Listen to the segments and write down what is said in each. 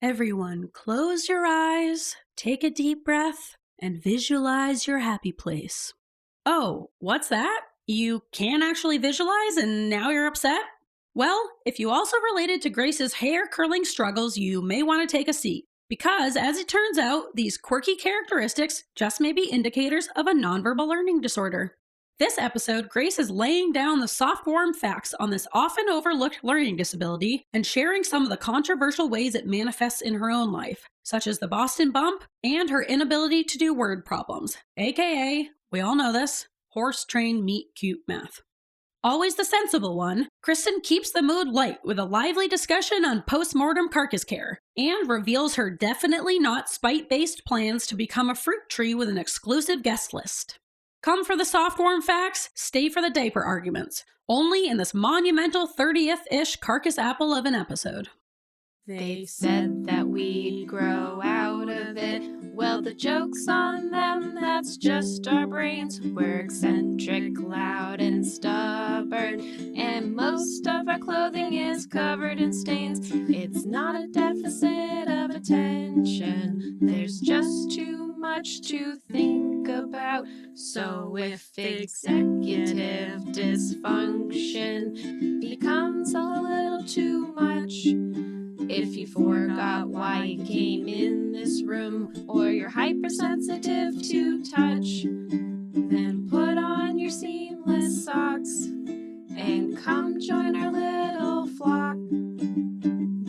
Everyone, close your eyes, take a deep breath, and visualize your happy place. Oh, what's that? You can't actually visualize and now you're upset? Well, if you also related to Grace's hair curling struggles, you may want to take a seat. Because, as it turns out, these quirky characteristics just may be indicators of a nonverbal learning disorder. This episode, Grace is laying down the soft, warm facts on this often overlooked learning disability and sharing some of the controversial ways it manifests in her own life, such as the Boston bump and her inability to do word problems, aka, we all know this, horse train meet cute math. Always the sensible one, Kristin keeps the mood light with a lively discussion on post-mortem carcass care and reveals her definitely not spite-based plans to become a fruit tree with an exclusive guest list. Come for the soft, warm facts, stay for the diaper arguments. Only in this monumental 30th-ish carcass apple of an episode. They said that we'd grow out of it. Well, the joke's on them, that's just our brains. We're eccentric, loud, and stubborn. And most of our clothing is covered in stains. It's not a deficit of attention. There's just too much to think about. So if executive dysfunction becomes a little too much, if you forgot why you came in this room, or you're hypersensitive to touch, then put on your seamless socks and come join our little flock.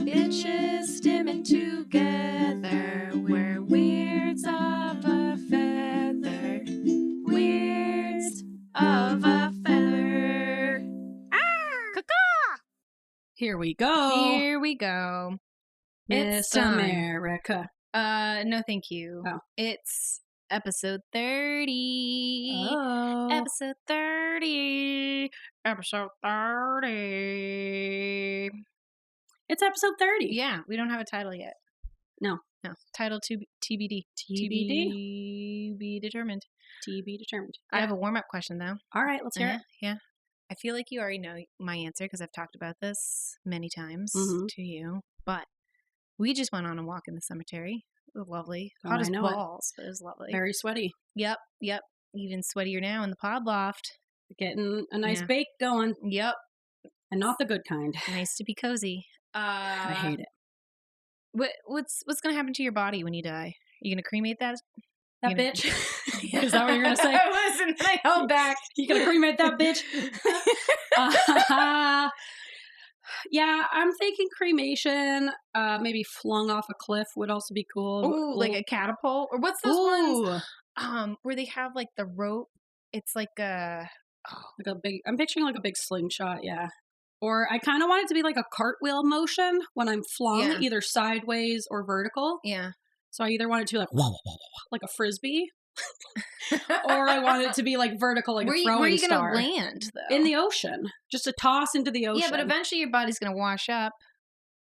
Bitches stimming together, we're weirds of a feather. Weirds of a feather. Here we go. Here we go. Miss America. No thank you. Oh. It's episode 30. Oh. Episode 30. Episode 30. It's episode 30. Yeah, we don't have a title yet. No. Title to TBD. TBD. Be determined. To be determined. I have a warm-up question, though. All right, let's hear it. Yeah. I feel like you already know my answer because I've talked about this many times to you. But we just went on a walk in the cemetery. It was lovely. Hot as balls, but it was lovely. Very sweaty. Yep. Even sweatier now in the pod loft. Getting a nice bake going. Yep. And not the good kind. Nice to be cozy. I hate it. What's going to happen to your body when you die? Are you going to cremate that? That bitch? Is that what you're going to say? I wasn't. I held back. You going to cremate that bitch? Yeah, I'm thinking cremation. Maybe flung off a cliff would also be cool. Ooh, like a catapult? Or what's those ones? Where they have like the rope. It's like a big. I'm picturing like a big slingshot. Yeah. Or I kind of want it to be like a cartwheel motion when I'm flung, either sideways or vertical. Yeah. So I either want it to be like a frisbee, or I want it to be like vertical, like a throwing star. Where are you going to land, though? In the ocean. Just a toss into the ocean. Yeah, but eventually your body's going to wash up.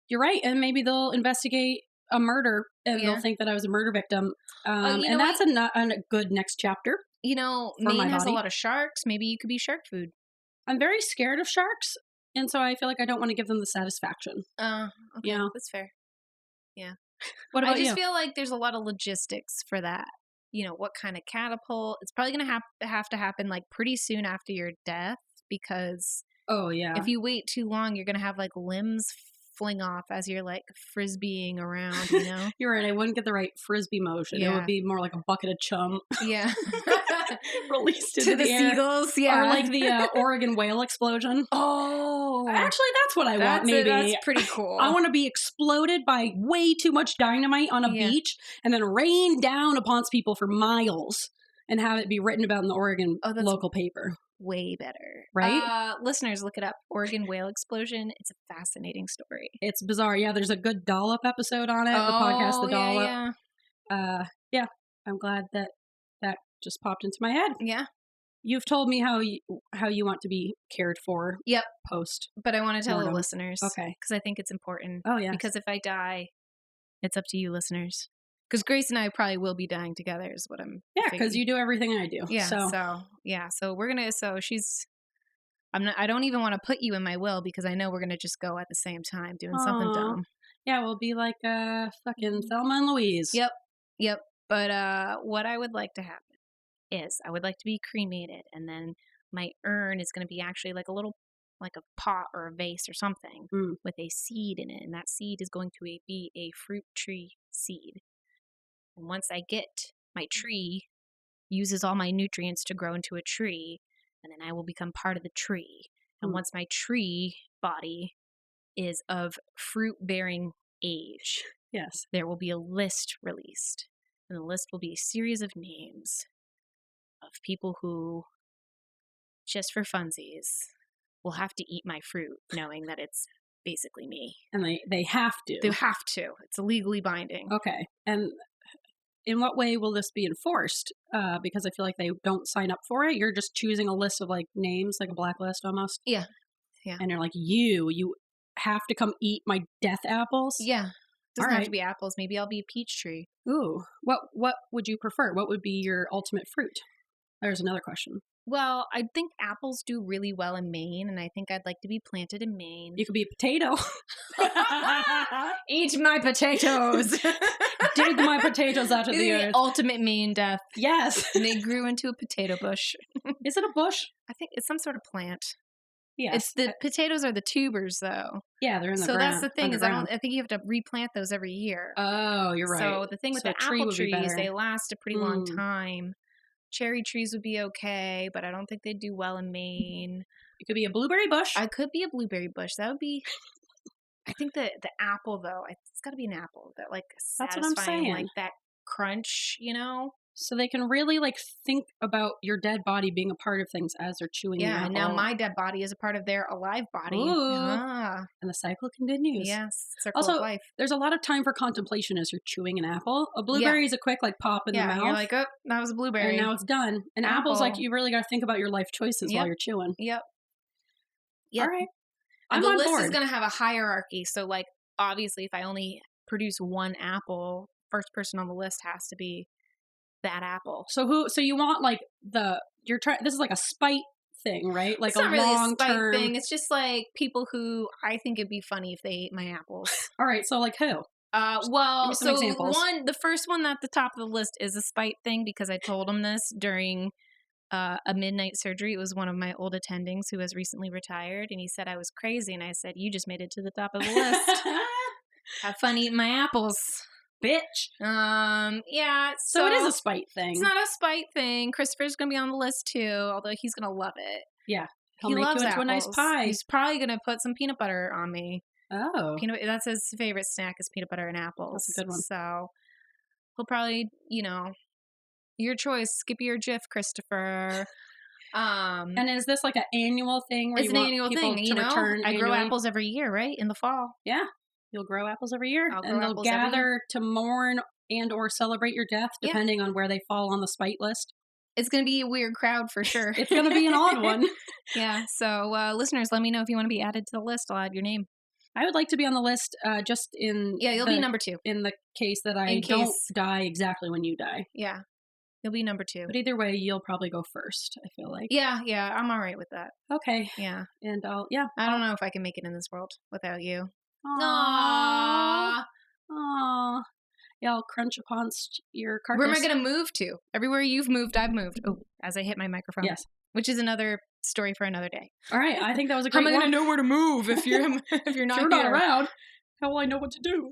You're right. And maybe they'll investigate a murder and they'll think that I was a murder victim. And that's a good next chapter. You know, Maine has a lot of sharks. Maybe you could be shark food. I'm very scared of sharks. And so I feel like I don't want to give them the satisfaction. Okay. You know? That's fair. Yeah. What about you? I just feel like there's a lot of logistics for that. You know, what kind of catapult? It's probably going to have to happen like pretty soon after your death because if you wait too long, you're going to have like limbs fling off as you're like frisbeeing around, you know? You're right. I wouldn't get the right frisbee motion. Yeah. It would be more like a bucket of chum. Yeah. Released into the air. Seagulls. Yeah. Or like the Oregon whale explosion. Oh. Actually, that's what I want, maybe. That's pretty cool. I want to be exploded by way too much dynamite on a beach and then rain down upon people for miles and have it be written about in the Oregon local paper. Way better. Right? Listeners, look it up. Oregon whale explosion. It's a fascinating story. It's bizarre. Yeah, there's a good Dollop episode on it. The podcast, The Dollop. Yeah. I'm glad that just popped into my head. Yeah. You've told me how you want to be cared for. Yep. Post. But I want to tell the listeners. Okay. Because I think it's important. Oh, yeah. Because if I die, it's up to you listeners. Because Grace and I probably will be dying together is what I'm Yeah, because you do everything I do. Yeah. So we're going to, I don't even want to put you in my will because I know we're going to just go at the same time doing something dumb. Yeah, we'll be like fucking Thelma and Louise. Yep. But what I would like to happen is I would like to be cremated, and then my urn is going to be actually like a pot or a vase or something with a seed in it, and that seed is going to be a fruit tree seed. And once I get my tree, uses all my nutrients to grow into a tree, and then I will become part of the tree. And once my tree body is of fruit-bearing age, yes, there will be a list released. And the list will be a series of names of people who, just for funsies, will have to eat my fruit, knowing that it's basically me. And they have to. They have to. It's legally binding. Okay. And in what way will this be enforced? Because I feel like they don't sign up for it. You're just choosing a list of like names, like a blacklist almost. Yeah. And you're like, you have to come eat my death apples. Yeah. Doesn't have to be apples. Maybe I'll be a peach tree. Ooh. What would you prefer? What would be your ultimate fruit? There's another question. Well, I think apples do really well in Maine, and I think I'd like to be planted in Maine. You could be a potato. Eat my potatoes. Dig my potatoes out of the earth. Ultimate Maine death. Yes. And they grew into a potato bush. Is it a bush? I think it's some sort of plant. Yes. It's the potatoes are the tubers, though. Yeah, they're in the ground. So that's the thing, is I think you have to replant those every year. Oh, you're right. So the thing with the apple trees, they last a pretty long time. Cherry trees would be okay, but I don't think they'd do well in Maine. You could be a blueberry bush. I could be a blueberry bush. That would be... I think the apple, though, it's got to be an apple. That, like, satisfying, that's what I'm saying. like, that crunch, you know? So they can really, like, think about your dead body being a part of things as they're chewing the apple. Yeah, and now my dead body is a part of their alive body. Ooh. And the cycle continues. Yes, circle of life. There's a lot of time for contemplation as you're chewing an apple. A blueberry is a quick, like, pop in the mouth. You're like, oh, that was a blueberry. And now it's done. And apple's like, you really got to think about your life choices while you're chewing. Yep. All right. And the list is going to have a hierarchy. So, like, obviously, if I only produce one apple, first person on the list has to be that apple. So you want like this is like a spite thing, right? Like it's not a really long a spite term thing. It's just like people who I think it'd be funny if they ate my apples. All right, so like who? Well, so examples. the first one at the top of the list is a spite thing because I told him this during a midnight surgery. It was one of my old attendings who has recently retired, and he said I was crazy, and I said, you just made it to the top of the list. Have fun eating my apples. Bitch. Yeah. So it is a spite thing. It's not a spite thing. Christopher's going to be on the list too, although he's going to love it. Yeah. He loves you into a nice pie. He's probably going to put some peanut butter on me. Oh. That's his favorite snack is peanut butter and apples. That's a good one. So he'll probably, your choice, Skippy or Jif, Christopher. And is this like an annual thing where it's an annual thing, return I grow apples every year, right? In the fall. Yeah. You'll grow apples every year, and they'll apples gather to mourn and or celebrate your death, depending on where they fall on the spite list. It's going to be a weird crowd for sure. It's going to be an odd one. Yeah. So, listeners, let me know if you want to be added to the list. I'll add your name. I would like to be on the list, just in... Yeah, you'll be number 2. In the case that I don't die exactly when you die. Yeah. You'll be number 2. But either way, you'll probably go first, I feel like. Yeah, I'm all right with that. Okay. Yeah. And I don't know if I can make it in this world without you. Aww. Aww. Yeah, I'll crunch upon your carcass. Where am I going to move to? Everywhere you've moved, I've moved. Oh, as I hit my microphone. Yes. Which is another story for another day. All right. I think that was a great one. How am I going to know where to move if you're not around? How will I know what to do?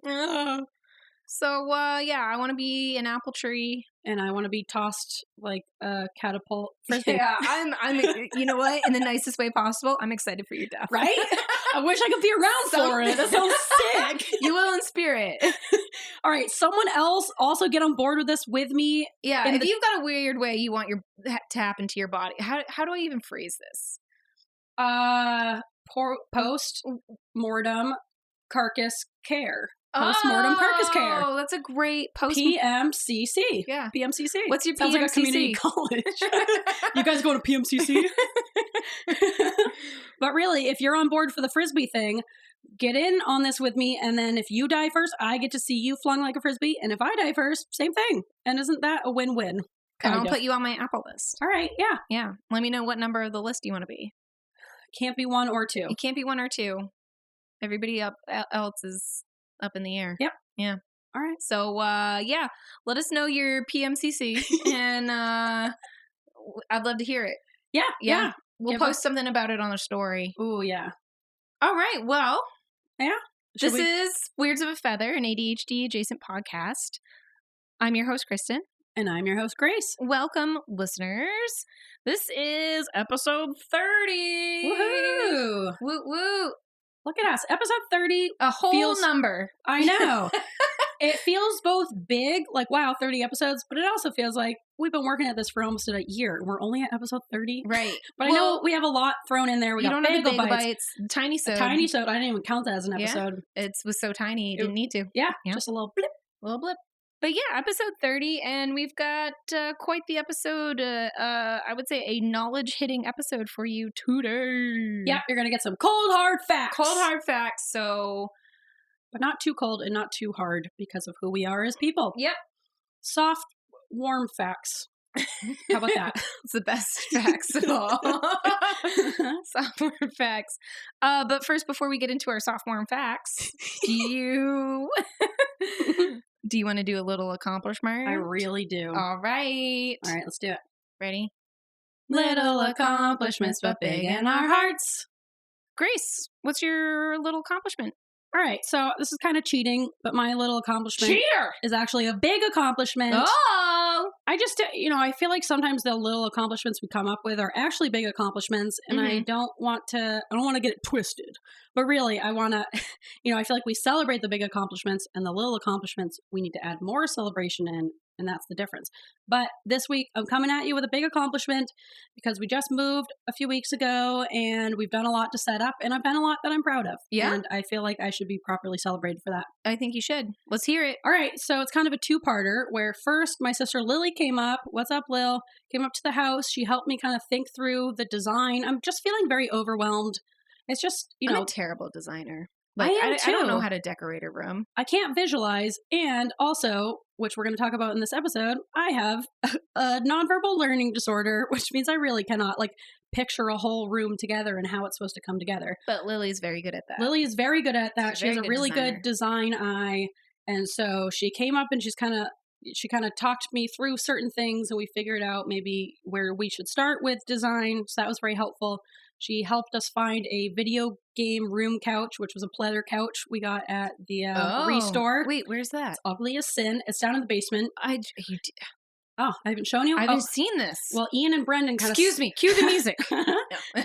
So, I want to be an apple tree. And I want to be tossed like a catapult frisbee. Yeah, I'm you know what? In the nicest way possible, I'm excited for your death. Right? I wish I could be around for it. That sounds sick. You will in spirit. All right. Someone else also get on board with this with me. Yeah. If you've got a weird way you want to happen to your body, how do I even phrase this? Post-mortem carcass care. Post-mortem carcass care. Oh, that's a great PMCC. Yeah. PMCC. What's your PMCC? Sounds like a community college. You guys going to PMCC? But really, if you're on board for the frisbee thing, get in on this with me. And then if you die first, I get to see you flung like a frisbee. And if I die first, same thing. And isn't that a win-win? And I'll put you on my apple list. All right. Yeah. Yeah. Let me know what number of the list you want to be. Can't be 1 or 2. You can't be 1 or 2. Everybody else is up in the air. Yep. Yeah. All right. So, let us know your PMCC, and I'd love to hear it. Yeah. We'll post something about it on the story. Ooh, yeah. All right. Well, yeah. This is Weirds of a Feather, an ADHD-Adjacent podcast. I'm your host, Kristin. And I'm your host, Grace. Welcome, listeners. This is episode 30. Woohoo! Woo woo. Look at us. Episode 30. A whole number. I know. It feels both big, like, wow, 30 episodes, but it also feels like we've been working at this for almost a year. We're only at episode 30. Right. But I know we have a lot thrown in there. We got Bagel Tiny Sode. Tiny Sode. I didn't even count that as an episode. Yeah, it was so tiny, you didn't need to. Yeah, just a little blip. But yeah, episode 30, and we've got quite the episode, I would say a knowledge-hitting episode for you today. Yeah, you're going to get some cold, hard facts. Cold, hard facts, so... But not too cold and not too hard because of who we are as people. Yep. Soft, warm facts. How about that? It's the best facts of all. Soft, warm facts. But first, before we get into our soft, warm facts, do you want to do a little accomplishment? I really do. All right. All right, let's do it. Ready? Little accomplishments, but big in our hearts. Grace, what's your little accomplishment? All right, so this is kind of cheating, but my little accomplishment is actually a big accomplishment. Oh! I just, I feel like sometimes the little accomplishments we come up with are actually big accomplishments, and I don't want to get it twisted. But really, I want to, I feel like we celebrate the big accomplishments, and the little accomplishments, we need to add more celebration in, and that's the difference. But this week, I'm coming at you with a big accomplishment because we just moved a few weeks ago, and we've done a lot to set up, and I've done a lot that I'm proud of. Yeah. And I feel like I should be properly celebrated for that. I think you should. Let's hear it. All right, so it's kind of a two-parter where first my sister Lily came up. What's up, Lil? Came up to the house. She helped me kind of think through the design. I'm just feeling very overwhelmed. It's just, I'm a terrible designer. Like, I am too. I don't know how to decorate a room. I can't visualize. And also, which we're going to talk about in this episode, I have a nonverbal learning disorder, which means I really cannot picture a whole room together and how it's supposed to come together. But Lily's very good at that. Lily is very good at that. She has a really designer. good design eye. And so she came up and she kind of talked me through certain things, and we figured out maybe where we should start with design. So that was very helpful. She helped us find a video game room couch, which was a pleather couch we got at the Restore. Wait, where's that? It's ugly as sin. It's down in the basement. I haven't shown you? I haven't seen this. Well, Ian and Brendan kind of... Excuse me. Cue the music. No.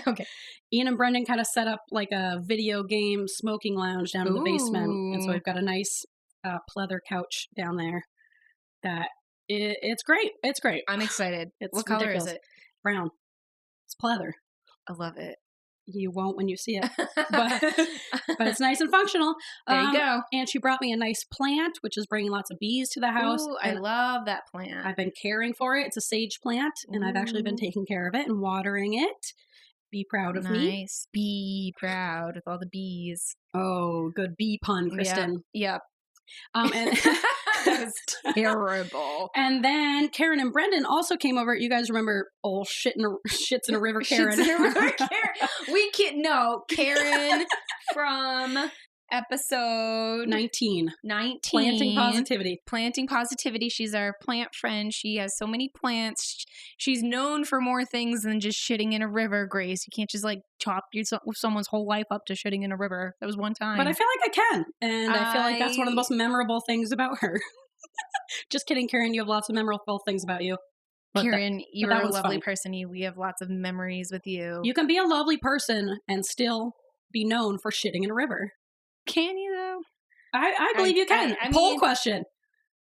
Okay. Ian and Brendan kind of set up like a video game smoking lounge down in the basement. And so we've got a nice pleather couch down there that it's great. It's great. I'm excited. What color is it? Brown. It's pleather. I love it. You won't when you see it. But it's nice and functional. There you go. And she brought me a nice plant, which is bringing lots of bees to the house. Ooh, I love that plant. I've been caring for it. It's a sage plant, and I've actually been taking care of it and watering it. Be proud of me. Nice. Be proud with all the bees. Oh, good bee pun, Kristin. Yep. And that was terrible. And then Karen and Brendan also came over. You guys remember old shits in a river Karen? Shits in a river Karen. Karen from episode 19. Planting positivity. She's our plant friend. She has so many plants. She's known for more things than just shitting in a river, Grace. You can't just chop someone's whole life up to shitting in a river. That was one time. But I feel like I can. And I feel like that's one of the most memorable things about her. Just kidding, Karen. You have lots of memorable things about you. Karen, you're a lovely person. We have lots of memories with you. You can be a lovely person and still be known for shitting in a river. Can you, though? I believe you can. Poll question.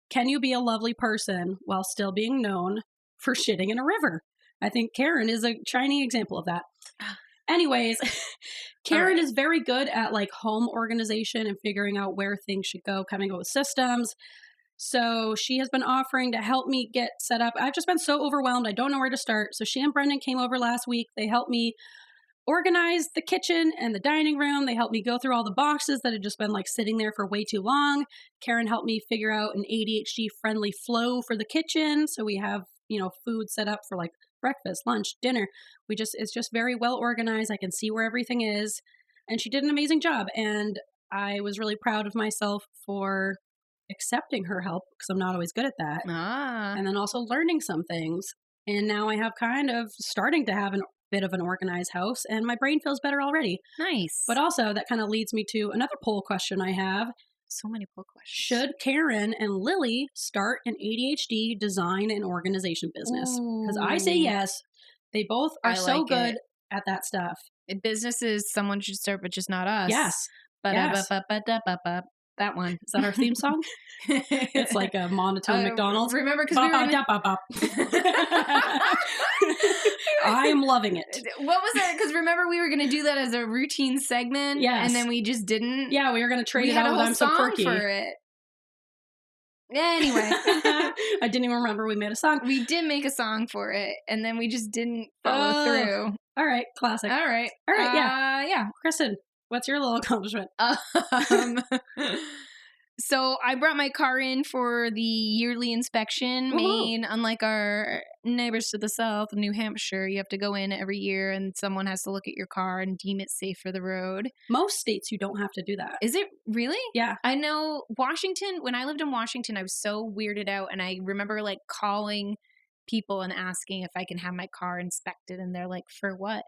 Can you be a lovely person while still being known for shitting in a river? I think Karen is a shining example of that. Anyways, Karen is very good at home organization and figuring out where things should go, coming up with systems. So she has been offering to help me get set up. I've just been so overwhelmed. I don't know where to start. So she and Brendan came over last week. They helped me organize the kitchen and the dining room. They helped me go through all the boxes that had just been sitting there for way too long. Karen helped me figure out an ADHD friendly flow for the kitchen. So we have, food set up for breakfast, lunch, dinner. It's just very well organized. I can see where everything is. And she did an amazing job. And I was really proud of myself for accepting her help because I'm not always good at that. And then also learning some things. And now I have kind of starting to have a bit of an organized house and my brain feels better already. Nice. But also that kind of leads me to another poll question I have. So many poll questions. Should Karen and Lily start an ADHD design and organization business? Because I say yes. They both are so good at that stuff. Businesses someone should start, but just not us. Yes. That one. Is that our theme song? It's like a monotone McDonald's. Remember, because we were I am loving it. What was that? Because remember, we were going to do that as a routine segment. Yes. And then we just didn't. Yeah, we were going to trade it out with I'm So Quirky. For it. Anyway. I didn't even remember we made a song. We did make a song for it, and then we just didn't follow through. All right, classic. All right, yeah. Kristin, what's your little accomplishment? So I brought my car in for the yearly inspection. Maine, unlike our neighbors to the south, New Hampshire, you have to go in every year and someone has to look at your car and deem it safe for the road. Most states, you don't have to do that. Is it really? Yeah. I know Washington, when I lived in Washington, I was so weirded out. And I remember like calling people and asking if I can have my car inspected. And they're like, for what?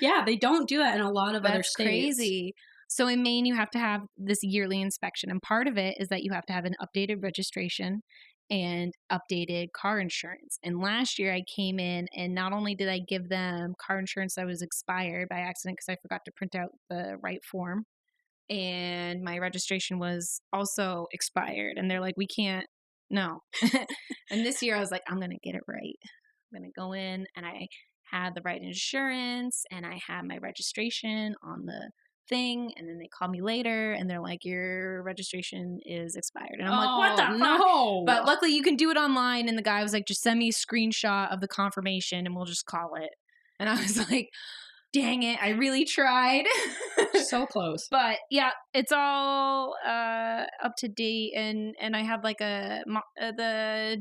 Yeah, they don't do that in a lot of other states. That's crazy. So in Maine, you have to have this yearly inspection. And part of it is that you have to have an updated registration and updated car insurance. And last year I came in and not only did I give them car insurance that was expired by accident because I forgot to print out the right form, and my registration was also expired. And they're like, we can't, no. And this year I was like, I'm going to get it right. I'm going to go in, and I had the right insurance and I had my registration on the thing, and then they call me later and they're like, your registration is expired, and I'm like, what the fuck? No. But luckily you can do it online, and the guy was like, just send me a screenshot of the confirmation and we'll just call it. And I was like, dang it, I really tried. So close. But yeah, it's all up to date, and I have like the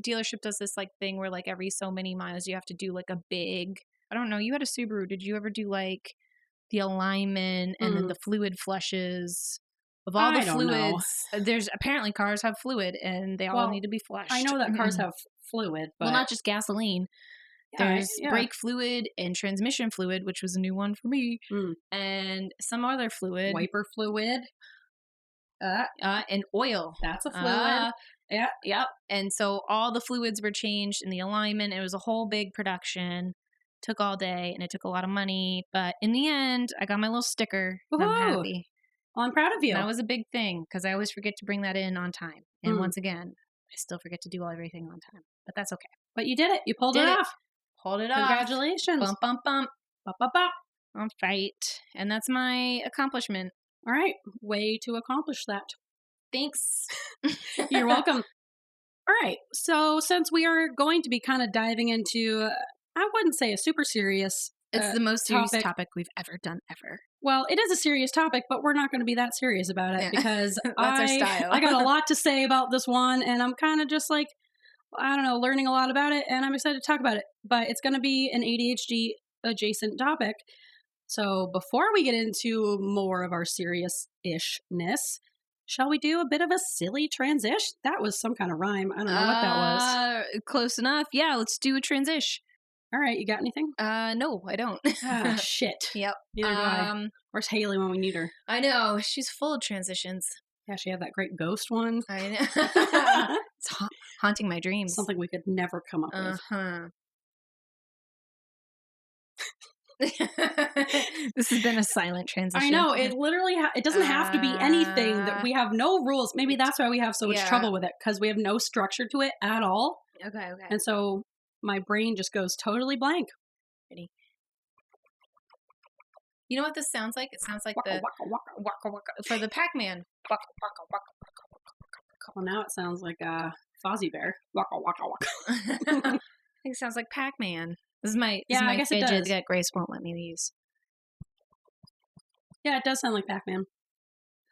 dealership does this like thing where like every so many miles you have to do like a big, I don't know, you had a Subaru, did you ever do like the alignment and then the fluid flushes of all the fluids? There's apparently cars have fluid and they all need to be flushed. I know that cars have fluid, but not just gasoline. There's brake fluid and transmission fluid, which was a new one for me, and some other fluid, wiper fluid, and oil. That's a fluid. Yep. And so all the fluids were changed in the alignment. It was a whole big production. Took all day and it took a lot of money, but in the end I got my little sticker. And I'm happy. Well, I'm proud of you. And that was a big thing because I always forget to bring that in on time, and once again I still forget to do everything on time, but that's okay. But you did it. You pulled it off. Pulled it off. Congratulations. Bump bump bump. Bump bump bump. All right, and that's my accomplishment. All right, way to accomplish that. Thanks. You're welcome. All right, so since we are going to be kind of diving into I wouldn't say a super serious It's the most serious topic we've ever done, ever. Well, it is a serious topic, but we're not going to be that serious about it because that's our style. I got a lot to say about this one, and I'm kind of just like, I don't know, learning a lot about it, and I'm excited to talk about it. But it's going to be an ADHD-adjacent topic. So before we get into more of our serious-ishness, shall we do a bit of a silly transition? That was some kind of rhyme. I don't know what that was. Close enough. Yeah, let's do a transition. All right, you got anything? No, I don't. Shit. Yep. Neither do I. Where's Haley when we need her? I know. She's full of transitions. Yeah, she had that great ghost one. I know. It's haunting my dreams. Something we could never come up with. This has been a silent transition. I know. It literally, it doesn't have to be anything that we have no rules. Maybe that's why we have so much trouble with it, because we have no structure to it at all. Okay. And so my brain just goes totally blank. Ready? You know what this sounds like? It sounds like waka, the waka, waka. For the Pac-Man. Waka, waka, waka, waka. Well, now it sounds like a Fozzie Bear. Waka, waka, waka. I think it sounds like Pac-Man. This is my I guess fidget it does. that Grace won't let me use. Yeah, it does sound like Pac-Man.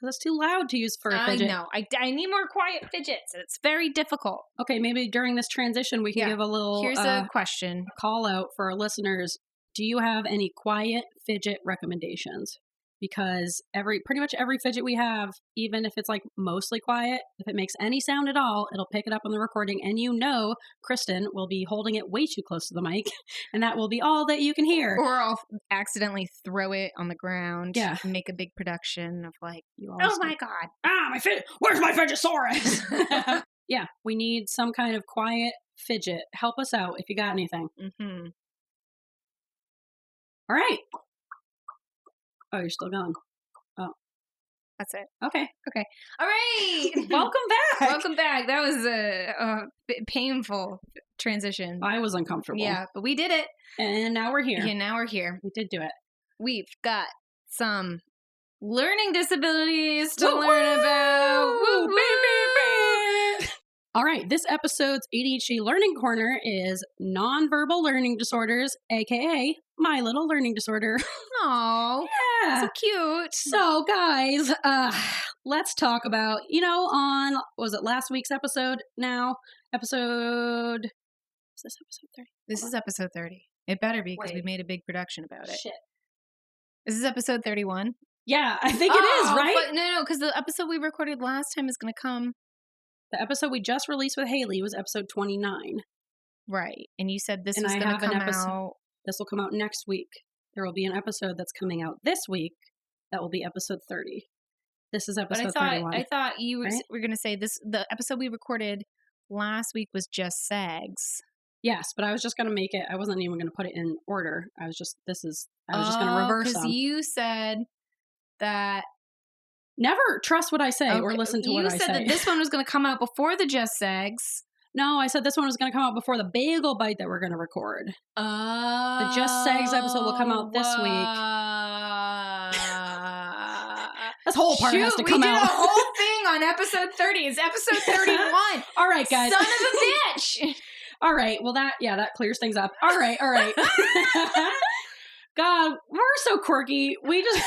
That's too loud to use for a fidget. I know. I need more quiet fidgets. It's very difficult. Okay, maybe during this transition we can give a little Here's a question. Call out for our listeners. Do you have any quiet fidget recommendations? because pretty much every fidget we have, even if it's like mostly quiet, if it makes any sound at all, it'll pick it up on the recording, and Kristin will be holding it way too close to the mic, and that will be all that you can hear. Or I'll accidentally throw it on the ground and make a big production of like, oh my God. My fidget, where's my Fidgetosaurus? Yeah, we need some kind of quiet fidget. Help us out if you got anything. Mm-hmm. All right. Oh, you're still going. Oh. That's it. Okay. All right. Welcome back. Welcome back. That was a painful transition. I was uncomfortable. Yeah, but we did it. And now we're here. Yeah, now we're here. We did do it. We've got some learning disabilities to learn about. Woo, baby. All right, this episode's ADHD Learning Corner is Nonverbal Learning Disorders, a.k.a. my little learning disorder. Aww. Yeah. So cute. So, guys, let's talk about, on, was it last week's episode now? Is this episode 30? This is episode 30. It better be, because we made a big production about it. Shit. Is this episode 31? Yeah, I think it is, right? But no, because the episode we recorded last time is going to come. The episode we just released with Haley was episode 29. Right. And you said this was going to come out. This will come out next week. There will be an episode that's coming out this week that will be episode 30. This is episode 31. I thought you were going to say the episode we recorded last week was just SAGs. Yes, but I was just going to make it. I wasn't even going to put it in order. I was just going to reverse them. Because you said that. Never trust what I say or listen to what I say. You said that this one was going to come out before the Just Sags. No, I said this one was going to come out before the Bagel Bite that we're going to record. The Just Sags episode will come out this week. This whole part has to come out. We did a whole thing on episode 30. It's episode 31. All right, guys. Son of a bitch. All right. Well, that clears things up. All right. God, we're so quirky. We just...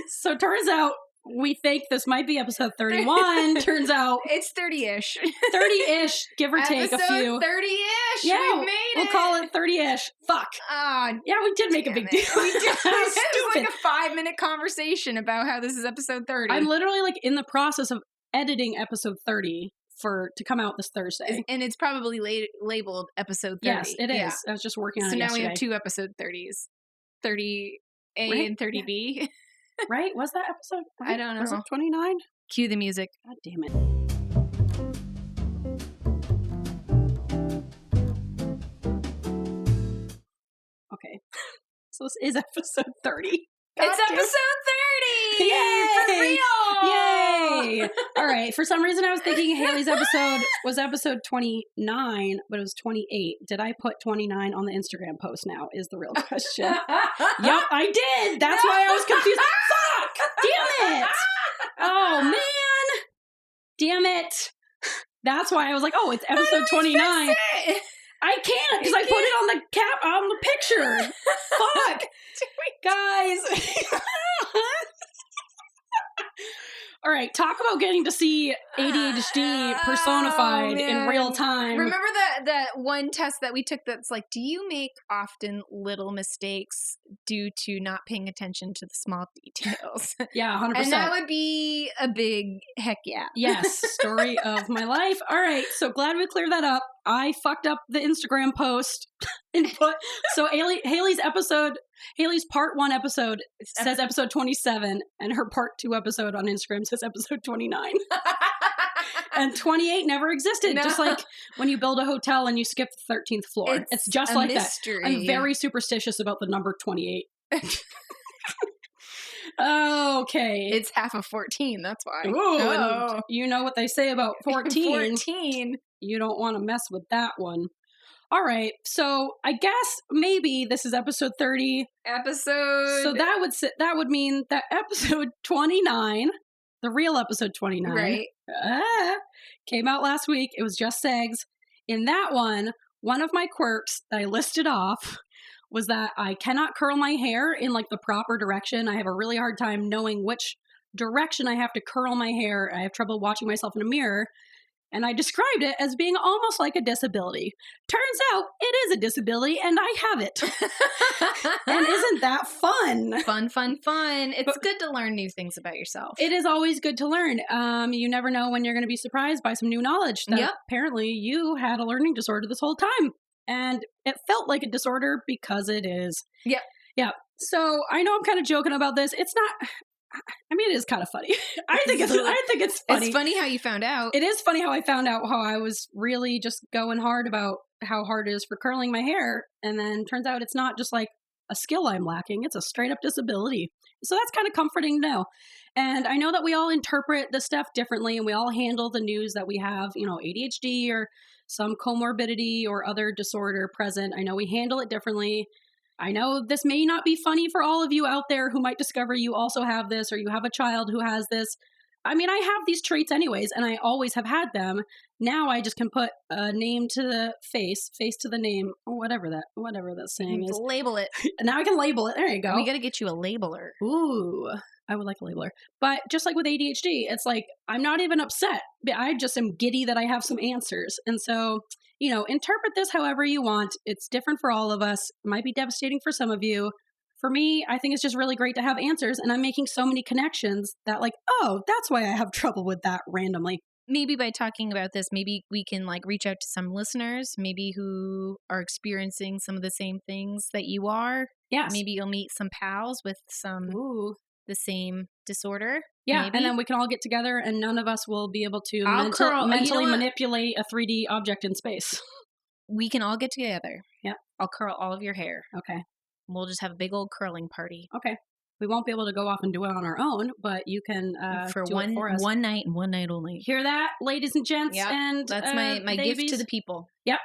So turns out we think this might be episode 31. Turns out it's 30-ish. 30-ish, give or take a few. Episode 30-ish. Yeah, we made it. We'll call it 30-ish. Fuck. Yeah, we did make a big deal. We did. It was like a 5-minute conversation about how this is episode 30. I'm literally like in the process of editing episode 30 to come out this Thursday. And it's probably labeled episode 30. Yes, it is. Yeah. I was just working on it yesterday. So now we have 2 episode 30s. 30A and 30B. Yeah. Right? Was that episode? Right? I don't know. Was it 29? Cue the music. God damn it. Okay. So this is episode 30. It's episode 30! Yay! For real! Yay! All right. For some reason, I was thinking Haley's episode was episode 29, but it was 28. Did I put 29 on the Instagram post now is the real question. Yep, I did. That's why I was confused. Fuck! Damn it! Oh, man! Damn it! That's why I was like, oh, it's episode 29. I can't because I put it on the picture. Fuck. Guys. All right, talk about getting to see ADHD personified in real time. Remember that one test that we took that's like, do you make often little mistakes due to not paying attention to the small details? Yeah, 100%. And that would be a big heck yeah. Yes, story of my life. All right, so glad we cleared that up. I fucked up the Instagram post and so Haley's part 1 episode says episode 27, and her part 2 episode on Instagram says episode 29. And 28 never existed. No. Just like when you build a hotel and you skip the 13th floor. It's just like mystery. That. I'm very superstitious about the number 28. Okay. It's half of 14, that's why. Ooh, and you know what they say about 14. 14. You don't want to mess with that one. All right, so I guess maybe this is episode 30. So that would mean that episode 29, the real episode 29, right, came out last week. It was just Sags. In that one of my quirks that I listed off was that I cannot curl my hair in like the proper direction. I have a really hard time knowing which direction I have to curl my hair. I have trouble watching myself in a mirror. And I described it as being almost like a disability. Turns out it is a disability and I have it. And isn't that fun? Fun. It's good to learn new things about yourself. It is always good to learn. You never know when you're going to be surprised by some new knowledge that apparently you had a learning disorder this whole time. And it felt like a disorder because it is. Yep. Yeah. So I know I'm kind of joking about this. It's not... I mean, it is kind of funny. I think it's funny. It's funny how you found out. It is funny how I found out how I was really just going hard about how hard it is for curling my hair. And then turns out it's not just like a skill I'm lacking. It's a straight up disability. So that's kind of comforting to know. And I know that we all interpret this stuff differently and we all handle the news that we have, ADHD or some comorbidity or other disorder present. I know we handle it differently. I know this may not be funny for all of you out there who might discover you also have this or you have a child who has this. I mean, I have these traits anyways, and I always have had them. Now I just can put a name to the face to the name, whatever that saying is. Label it. Now I can label it. There you go. We got to get you a labeler. Ooh, I would like a labeler. But just like with ADHD, it's like I'm not even upset. I just am giddy that I have some answers. And so... interpret this however you want. It's different for all of us. It might be devastating for some of you. For me, I think it's just really great to have answers. And I'm making so many connections that that's why I have trouble with that randomly. Maybe by talking about this, maybe we can reach out to some listeners, maybe who are experiencing some of the same things that you are. Yes. Maybe you'll meet some pals with some the same disorder. Yeah, maybe. And then we can all get together and none of us will be able to mentally manipulate a 3D object in space. We can all get together. Yeah. I'll curl all of your hair. Okay. We'll just have a big old curling party. Okay. We won't be able to go off and do it on our own, but you can for do one it for us. One night and one night only. Hear that, ladies and gents? Yep. And that's my gift to the people. Yep.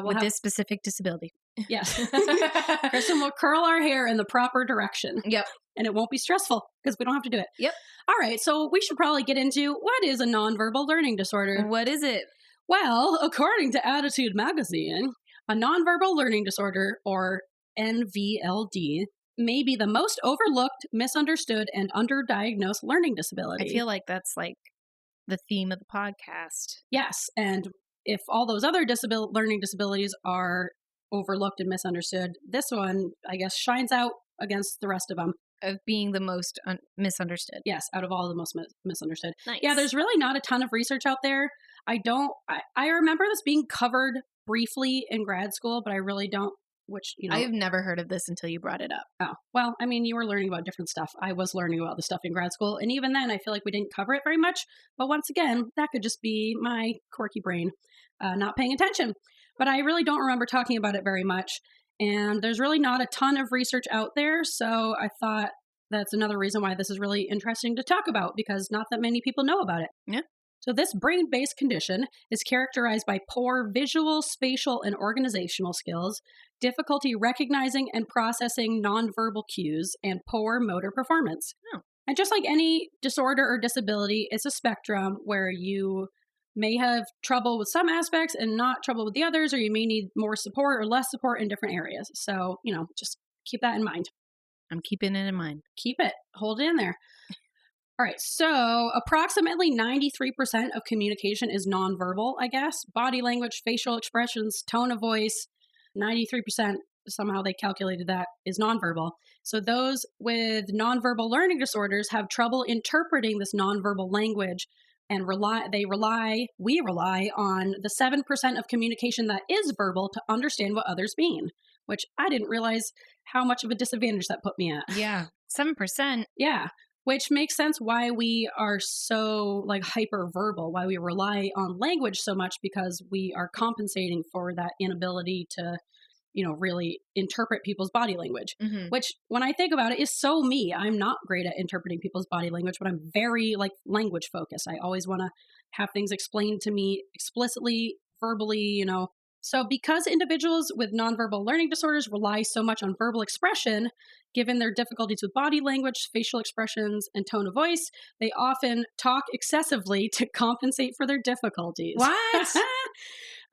With this specific disability. Yes. Kristin will curl our hair in the proper direction. Yep. And it won't be stressful because we don't have to do it. Yep. All right. So we should probably get into what is a nonverbal learning disorder. What is it? Well, according to Attitude Magazine, a nonverbal learning disorder, or NVLD, may be the most overlooked, misunderstood, and underdiagnosed learning disability. I feel like that's the theme of the podcast. Yes. And if all those other learning disabilities are overlooked and misunderstood, this one, I guess, shines out against the rest of them. Of being the most misunderstood. Yes, out of all the most misunderstood. Nice. Yeah, there's really not a ton of research out there. I remember this being covered briefly in grad school, but I really don't, I've never heard of this until you brought it up. Oh, well, I mean, you were learning about different stuff. I was learning about the stuff in grad school, and even then, I feel like we didn't cover it very much. But once again, that could just be my quirky brain not paying attention. But I really don't remember talking about it very much. And there's really not a ton of research out there. So I thought that's another reason why this is really interesting to talk about, because not that many people know about it. Yeah. So this brain-based condition is characterized by poor visual, spatial, and organizational skills, difficulty recognizing and processing nonverbal cues, and poor motor performance. Oh. And just like any disorder or disability, it's a spectrum where you may have trouble with some aspects and not trouble with the others, or you may need more support or less support in different areas. So, just keep that in mind. I'm keeping it in mind. Keep it. Hold it in there. All right. So approximately 93% of communication is nonverbal, I guess. Body language, facial expressions, tone of voice, 93%, somehow they calculated that, is nonverbal. So those with nonverbal learning disorders have trouble interpreting this nonverbal language, and we rely on the 7% of communication that is verbal to understand what others mean, which I didn't realize how much of a disadvantage that put me at. Yeah, 7%. Yeah, which makes sense why we are so hyper-verbal, why we rely on language so much, because we are compensating for that inability to really interpret people's body language, which when I think about it is so me. I'm not great at interpreting people's body language, but I'm very language focused. I always want to have things explained to me explicitly, verbally, So because individuals with nonverbal learning disorders rely so much on verbal expression, given their difficulties with body language, facial expressions, and tone of voice, they often talk excessively to compensate for their difficulties. What?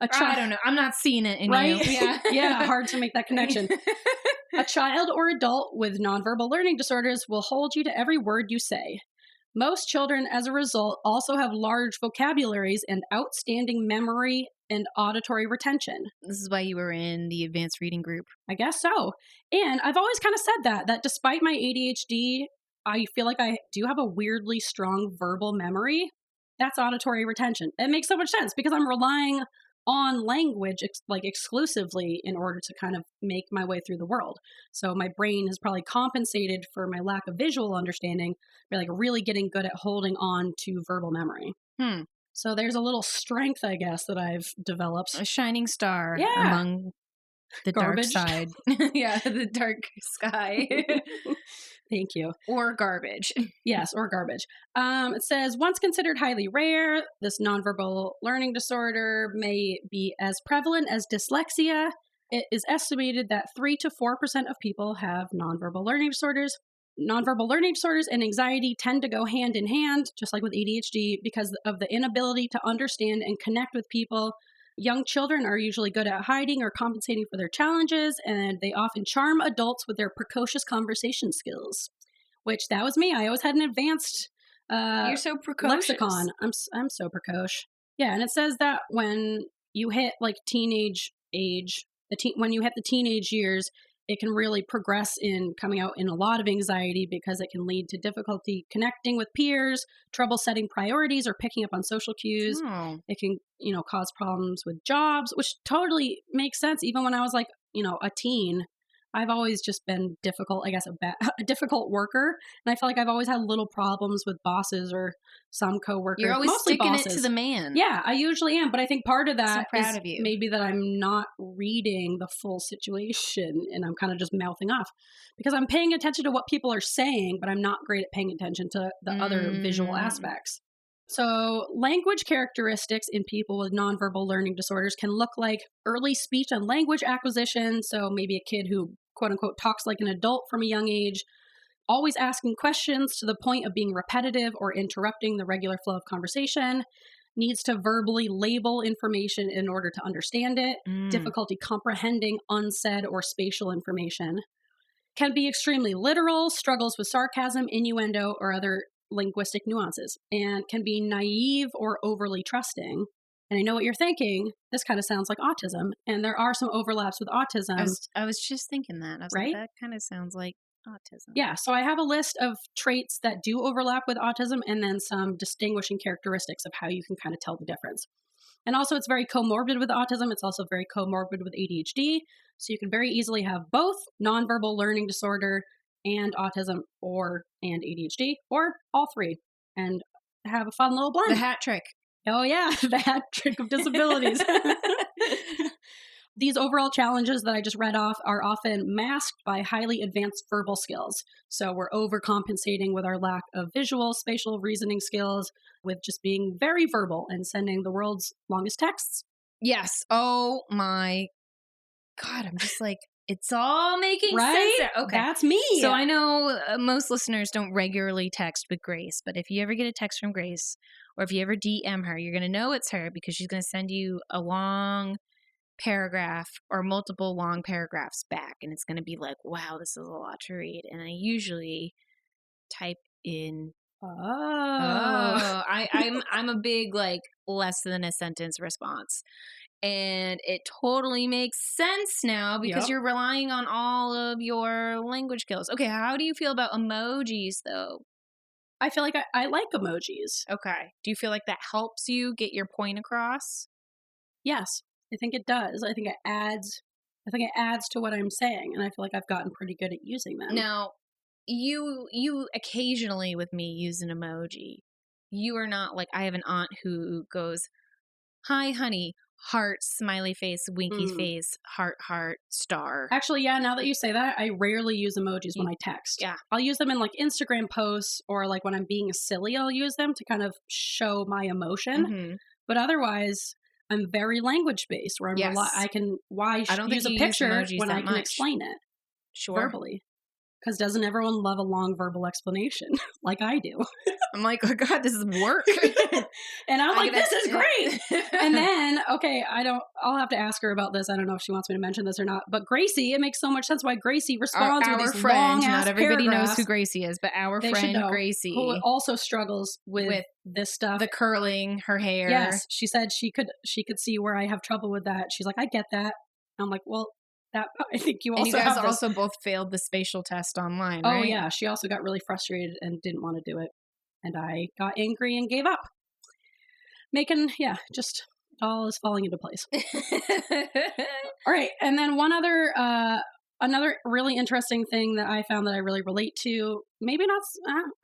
I don't know. I'm not seeing it in you. Yeah. Yeah, hard to make that connection. A child or adult with nonverbal learning disorders will hold you to every word you say. Most children, as a result, also have large vocabularies and outstanding memory and auditory retention. This is why you were in the advanced reading group. I guess so. And I've always kind of said that despite my ADHD, I feel like I do have a weirdly strong verbal memory. That's auditory retention. It makes so much sense because I'm relying on language exclusively in order to kind of make my way through the world. So my brain has probably compensated for my lack of visual understanding by like really getting good at holding on to verbal memory. So there's a little strength, I guess, that I've developed. A shining star among the Garbage. dark side. Yeah, the dark sky. Thank you. Or garbage. Yes, or garbage. It says, once considered highly rare, this nonverbal learning disorder may be as prevalent as dyslexia. It is estimated that 3 to 4% of people have nonverbal learning disorders. Nonverbal learning disorders and anxiety tend to go hand in hand, just like with ADHD, because of the inability to understand and connect with people. Young children are usually good at hiding or compensating for their challenges, and they often charm adults with their precocious conversation skills, which that was me. I always had an advanced You're so precocious. lexicon. I'm so precocious. Yeah, and it says that when you hit like teenage age, when you hit the teenage years, it can really progress in coming out in a lot of anxiety because it can lead to difficulty connecting with peers, trouble setting priorities, or picking up on social cues. Oh. It can, cause problems with jobs, which totally makes sense. Even when I was like, a teen, I've always just been difficult, I guess, a difficult worker. And I feel like I've always had little problems with bosses or some coworkers. You're always mostly sticking bosses. it to the man. Yeah, I usually am. But I think part of that So proud is of you. maybe that I'm not reading the full situation and I'm kind of just mouthing off because I'm paying attention to what people are saying, but I'm not great at paying attention to the other visual aspects. So language characteristics in people with nonverbal learning disorders can look like early speech and language acquisition. So maybe a kid who, quote unquote, talks like an adult from a young age, always asking questions to the point of being repetitive or interrupting the regular flow of conversation, needs to verbally label information in order to understand it, difficulty comprehending unsaid or spatial information, can be extremely literal, struggles with sarcasm, innuendo, or other linguistic nuances, and can be naive or overly trusting. And I know what you're thinking. This kind of sounds like autism, and there are some overlaps with autism. I was just thinking that. I was right? like, that kind of sounds like autism. Yeah, so I have a list of traits that do overlap with autism and then some distinguishing characteristics of how you can kind of tell the difference. And also it's very comorbid with autism. It's also very comorbid with ADHD. So you can very easily have both nonverbal learning disorder and autism and ADHD or all three and have a fun little blend. The hat trick. Oh yeah, the hat trick of disabilities. These overall challenges that I just read off are often masked by highly advanced verbal skills. So we're overcompensating with our lack of visual, spatial reasoning skills with just being very verbal and sending the world's longest texts. Yes. Oh my God. I'm just like, it's all making right? sense. Okay. That's me. So I know most listeners don't regularly text with Grace, but if you ever get a text from Grace or if you ever DM her, you're going to know it's her because she's going to send you a long paragraph or multiple long paragraphs back, and it's going to be like, wow, this is a lot to read. And I usually type in I'm a big like less than a sentence response, and it totally makes sense now because you're relying on all of your language skills. Okay, how do you feel about emojis though? I feel like I like emojis. Okay, do you feel like that helps you get your point across? Yes, I think it does. I think it adds to what I'm saying, and I feel like I've gotten pretty good at using them. Now, you occasionally with me use an emoji. You are not like, I have an aunt who goes, "Hi, honey," heart, smiley face, winky face, heart, star. Actually, yeah, now that you say that, I rarely use emojis when I text. Yeah. I'll use them in like Instagram posts or like when I'm being silly, I'll use them to kind of show my emotion. Mm-hmm. But otherwise, I'm very language based where I don't use a picture when I can explain it verbally. Because doesn't everyone love a long verbal explanation like I do? I'm like, oh God, this is work. And I'm like, this is great. And then, okay, I'll have to ask her about this. I don't know if she wants me to mention this or not. But Gracie, it makes so much sense why Gracie responds with these long-ass not everybody paragraphs. knows who Gracie is, but our friend Gracie. Who also struggles with this stuff. The curling, her hair. Yes, she said she could see where I have trouble with that. She's like, I get that. I'm like, well, I think you also and you guys have also both failed the spatial test online, Oh, right? yeah. She also got really frustrated and didn't want to do it. And I got angry and gave up. Just all is falling into place. All right. And then one other, another really interesting thing that I found that I really relate to, maybe not,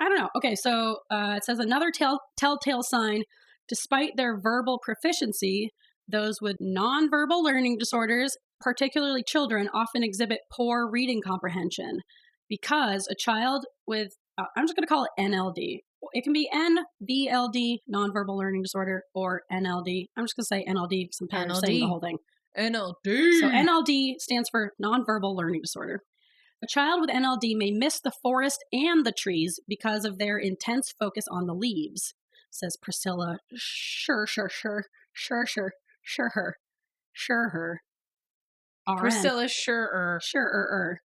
I don't know. Okay. So it says another telltale sign, despite their verbal proficiency, those with nonverbal learning disorders, particularly children, often exhibit poor reading comprehension because a child with, I'm just going to call it NLD. It can be NVLD, nonverbal learning disorder, or NLD. I'm just going to say NLD because I'm tired of saying the whole thing. NLD. So NLD stands for nonverbal learning disorder. A child with NLD may miss the forest and the trees because of their intense focus on the leaves, says Priscilla. Sure her. Priscilla Sure.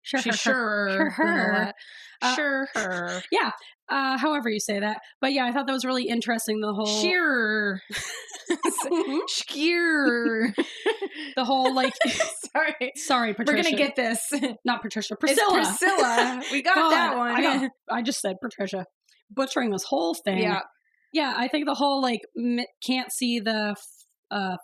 She's sure. Yeah. However you say that. But yeah, I thought that was really interesting. The whole Sure. Skewer. The whole like Sorry, Patricia. We're gonna get this. Not Patricia. Priscilla. It's Priscilla. We got that one. I just said Patricia. Butchering this whole thing. Yeah. Yeah, I think the whole like can't see the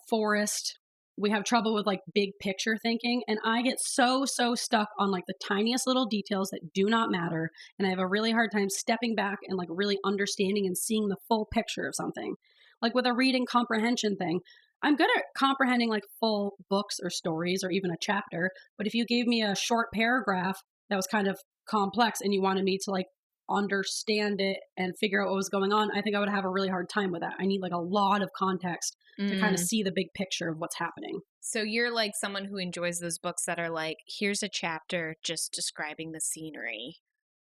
forest. We have trouble with like big picture thinking, and I get so stuck on like the tiniest little details that do not matter, and I have a really hard time stepping back and like really understanding and seeing the full picture of something. Like with a reading comprehension thing, I'm good at comprehending like full books or stories or even a chapter, but if you gave me a short paragraph that was kind of complex and you wanted me to like understand it and figure out what was going on, I think I would have a really hard time with that. I need like a lot of context to kind of see the big picture of what's happening. So you're like someone who enjoys those books that are like, here's a chapter just describing the scenery.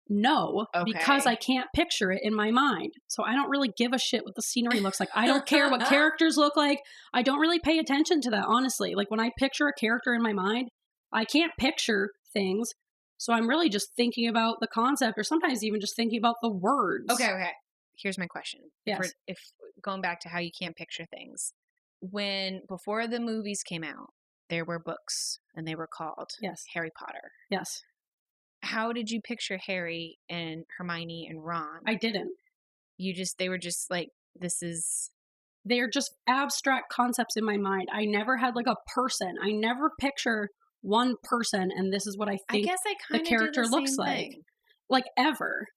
No, because I can't picture it in my mind. So I don't really give a shit what the scenery looks like. I don't care what characters look like. I don't really pay attention to that, honestly. Like when I picture a character in my mind, I can't picture things. So I'm really just thinking about the concept, or sometimes even just thinking about the words. Okay. Here's my question. Yes. If going back to how you can't picture things, before the movies came out, there were books and they were called Harry Potter. Yes. How did you picture Harry and Hermione and Ron? I didn't. They were just like, they're just abstract concepts in my mind. I never had like a person. I never picture one person and this is what I think the character looks like. Like ever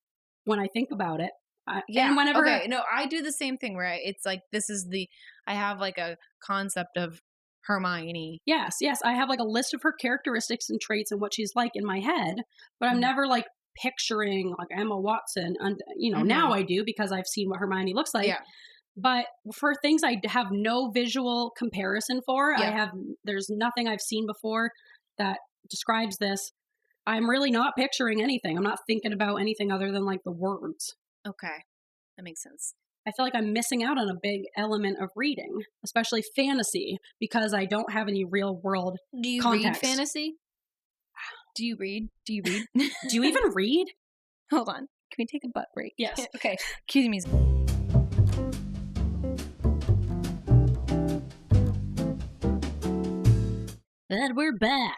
when I think about it. And whenever I do the same thing where it's like I have like a concept of Hermione. Yes. I have like a list of her characteristics and traits and what she's like in my head, but I'm never like picturing like Emma Watson. And now I do because I've seen what Hermione looks like. Yeah. But for things I have no visual comparison for, there's nothing I've seen before that describes this. I'm really not picturing anything. I'm not thinking about anything other than like the words. Okay. That makes sense. I feel like I'm missing out on a big element of reading, especially fantasy, because I don't have any real world context. Do you read fantasy? Do you read? Do you even read? Hold on. Can we take a butt break? Yes. Okay. Cue the music. And we're back.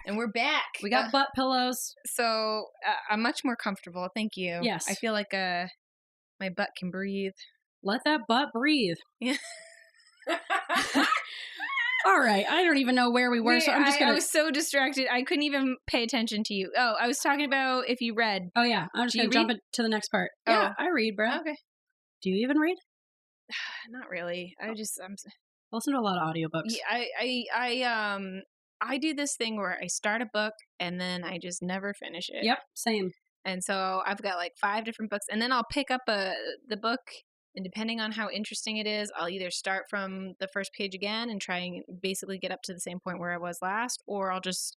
We got butt pillows. So I'm much more comfortable. Thank you. Yes. I feel like my butt can breathe. Let that butt breathe. Yeah. All right. I don't even know where we were, so I'm just going to... I was so distracted. I couldn't even pay attention to you. Oh, I was talking about if you read. Oh, yeah. I'm just going to jump to the next part. Oh. Yeah, I read, bro. Okay. Do you even read? Not really. I'm listen to a lot of audiobooks. Yeah, I do this thing where I start a book and then I just never finish it. Yep, same. And so I've got like 5 different books, and then I'll pick up the book, and depending on how interesting it is, I'll either start from the first page again and try and basically get up to the same point where I was last, or I'll just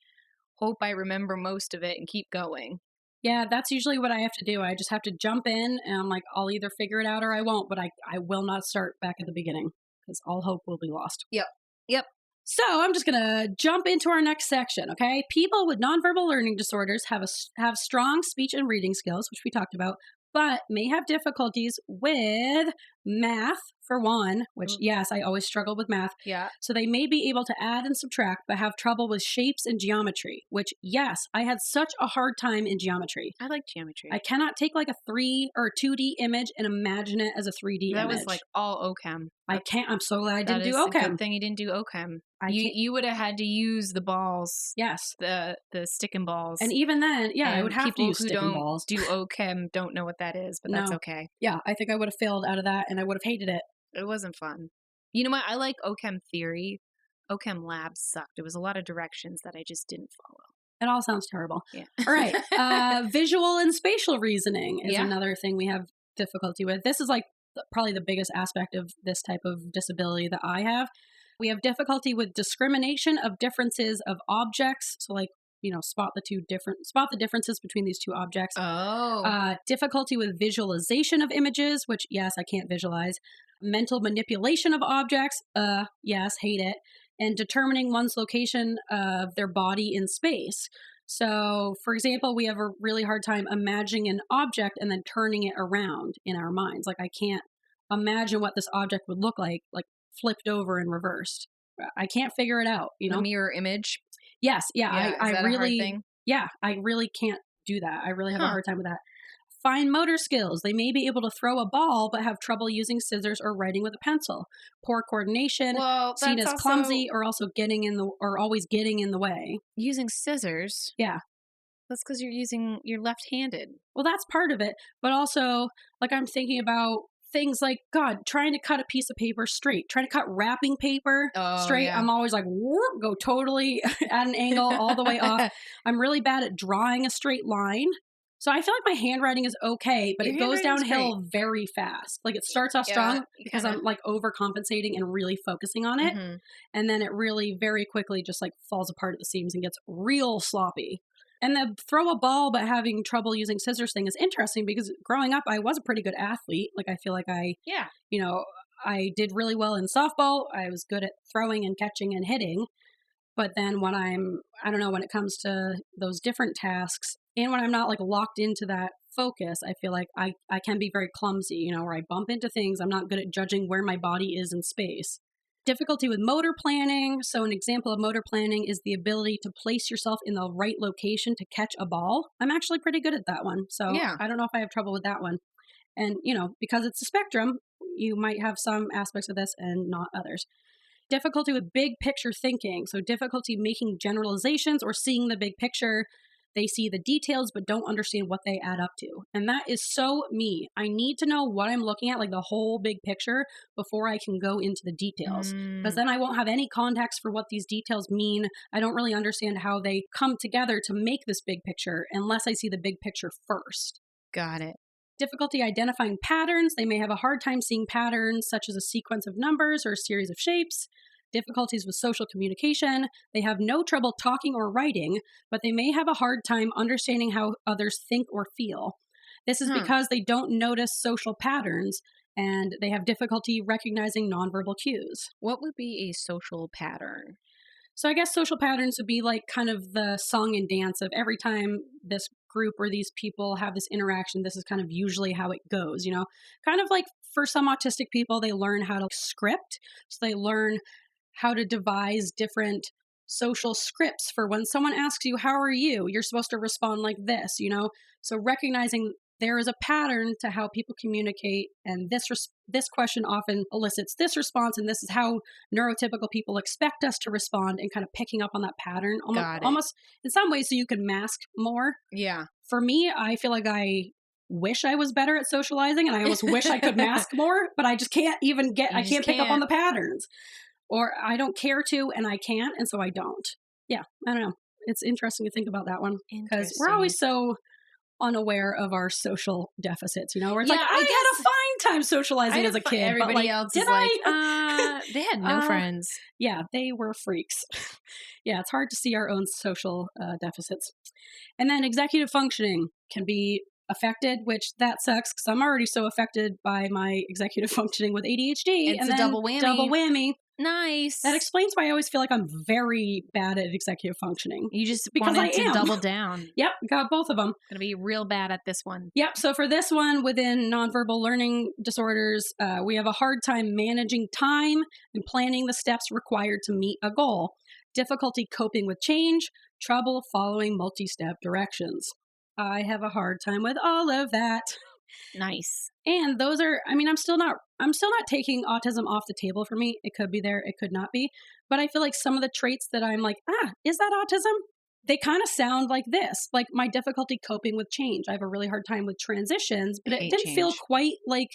hope I remember most of it and keep going. Yeah, that's usually what I have to do. I just have to jump in and I'm like, I'll either figure it out or I won't, but I will not start back at the beginning because all hope will be lost. Yep. So I'm just going to jump into our next section, okay? People with nonverbal learning disorders have strong speech and reading skills, which we talked about, but may have difficulties with math, for one, which, yes, I always struggle with math. Yeah. So they may be able to add and subtract, but have trouble with shapes and geometry, which, yes, I had such a hard time in geometry. I like geometry. I cannot take like a 3 or 2D image and imagine it as a 3D that image. was like all OChem. I can't. I'm so glad I didn't do That is a OChem. good thing you didn't do OChem. I can't- You would have had to use the balls. Yes. The stick and balls. And even then, yeah, I And would have to people use who stick and don't balls. do OChem don't know what that is, but that's No. okay. Yeah, I think I would have failed out of that and I would have hated it. It wasn't fun. You know what? I like OChem theory. OChem labs sucked. It was a lot of directions that I just didn't follow. It all sounds terrible. Yeah. All right. Visual and spatial reasoning is Yeah. another thing we have difficulty with. This is like probably the biggest aspect of this type of disability that I have. We have difficulty with discrimination of differences of objects. So like, spot the differences between these two objects. Oh. Difficulty with visualization of images, which, yes, I can't visualize. Mental manipulation of objects, yes, hate it. And determining one's location of their body in space. So, for example, we have a really hard time imagining an object and then turning it around in our minds. Like, I can't imagine what this object would look like flipped over and reversed. I can't figure it out, The mirror image. Yes, yeah, Is that I really, a hard thing? yeah, I really can't do that. I really have a hard time with that. Fine motor skills. They may be able to throw a ball, but have trouble using scissors or writing with a pencil. Poor coordination, Well, seen as that's clumsy, or also always getting in the way. using scissors. Yeah. That's because you're left-handed. Well, that's part of it, but also, like, I'm thinking about things like, God, trying to cut a piece of paper straight, trying to cut wrapping paper straight. Yeah. I'm always like, whoop, go totally at an angle all the way off. I'm really bad at drawing a straight line. So I feel like my handwriting is okay, but Your it goes handwriting's downhill very fast. Like it starts off strong because kinda- I'm like overcompensating and really focusing on it. Mhm. And then it really very quickly just like falls apart at the seams and gets real sloppy. And the throw a ball but having trouble using scissors thing is interesting because growing up, I was a pretty good athlete. Like I feel like I did really well in softball. I was good at throwing and catching and hitting. But then when when it comes to those different tasks and when I'm not like locked into that focus, I feel like I can be very clumsy, where I bump into things. I'm not good at judging where my body is in space. Difficulty with motor planning. So an example of motor planning is the ability to place yourself in the right location to catch a ball. I'm actually pretty good at that one. So I don't know if I have trouble with that one. And, because it's a spectrum, you might have some aspects of this and not others. Difficulty with big picture thinking. So difficulty making generalizations or seeing the big picture. They see the details but don't understand what they add up to. And that is so me. I need to know what I'm looking at, like the whole big picture, before I can go into the details. Because then I won't have any context for what these details mean. I don't really understand how they come together to make this big picture unless I see the big picture first. Got it. Difficulty identifying patterns. They may have a hard time seeing patterns such as a sequence of numbers or a series of shapes. Difficulties with social communication. They have no trouble talking or writing, but they may have a hard time understanding how others think or feel. This is because they don't notice social patterns and they have difficulty recognizing nonverbal cues. What would be a social pattern? So I guess social patterns would be like kind of the song and dance of every time this group or these people have this interaction, this is kind of usually how it goes, kind of like for some autistic people, they learn how to script. So they learn how to devise different social scripts for when someone asks you, how are you? You're supposed to respond like this, So recognizing there is a pattern to how people communicate, and this question often elicits this response, and this is how neurotypical people expect us to respond, and kind of picking up on that pattern, almost in some ways so you can mask more. Yeah. For me, I feel like I wish I was better at socializing, and I almost wish I could mask more, but I just can't even I can't pick up on the patterns. Or I don't care to, and I can't, and so I don't. Yeah, I don't know. It's interesting to think about that one. Because we're always so unaware of our social deficits, you know, where it's Yeah, like, I I had a fine time socializing as a kid. Everybody but like, else did is like, they had no friends. Yeah, they were freaks. Yeah, it's hard to see our own social deficits. And then executive functioning can be affected, which that sucks because I'm already so affected by my executive functioning with ADHD. It's and a then double whammy. Double whammy. Nice. That explains why I always feel like I'm very bad at executive functioning. You just because wanted I to am. double down. Yep, got both of them. Gonna be real bad at this one. Yep, so for this one, within nonverbal learning disorders, we have a hard time managing time and planning the steps required to meet a goal, difficulty coping with change, trouble following multi-step directions. I have a hard time with all of that. Nice. And those are, I mean, I'm still not taking autism off the table for me. It could be there, it could not be. But I feel like some of the traits that I'm like, is that autism? They kind of sound like this, like my difficulty coping with change. I have a really hard time with transitions, but it didn't feel quite like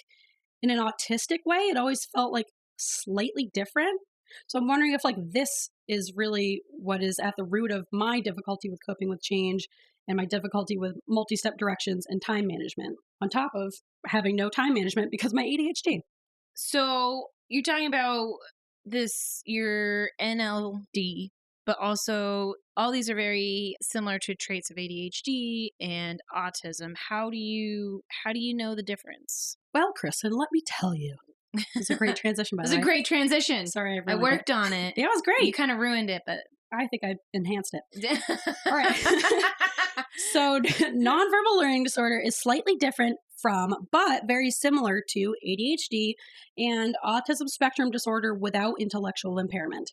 in an autistic way. It always felt like slightly different. So I'm wondering if like this is really what is at the root of my difficulty with coping with change and my difficulty with multi-step directions and time management, on top of having no time management because of my ADHD. So you're talking about this, your NLD, but also all these are very similar to traits of ADHD and autism. How do you know the difference? Well, Kristin, let me tell you. It's a great transition, by the way. It was a great transition. Sorry, I worked on it. Yeah, it was great. You kind of ruined it, but I think I enhanced it. All right. So nonverbal learning disorder is slightly different from, but very similar to ADHD and autism spectrum disorder without intellectual impairment.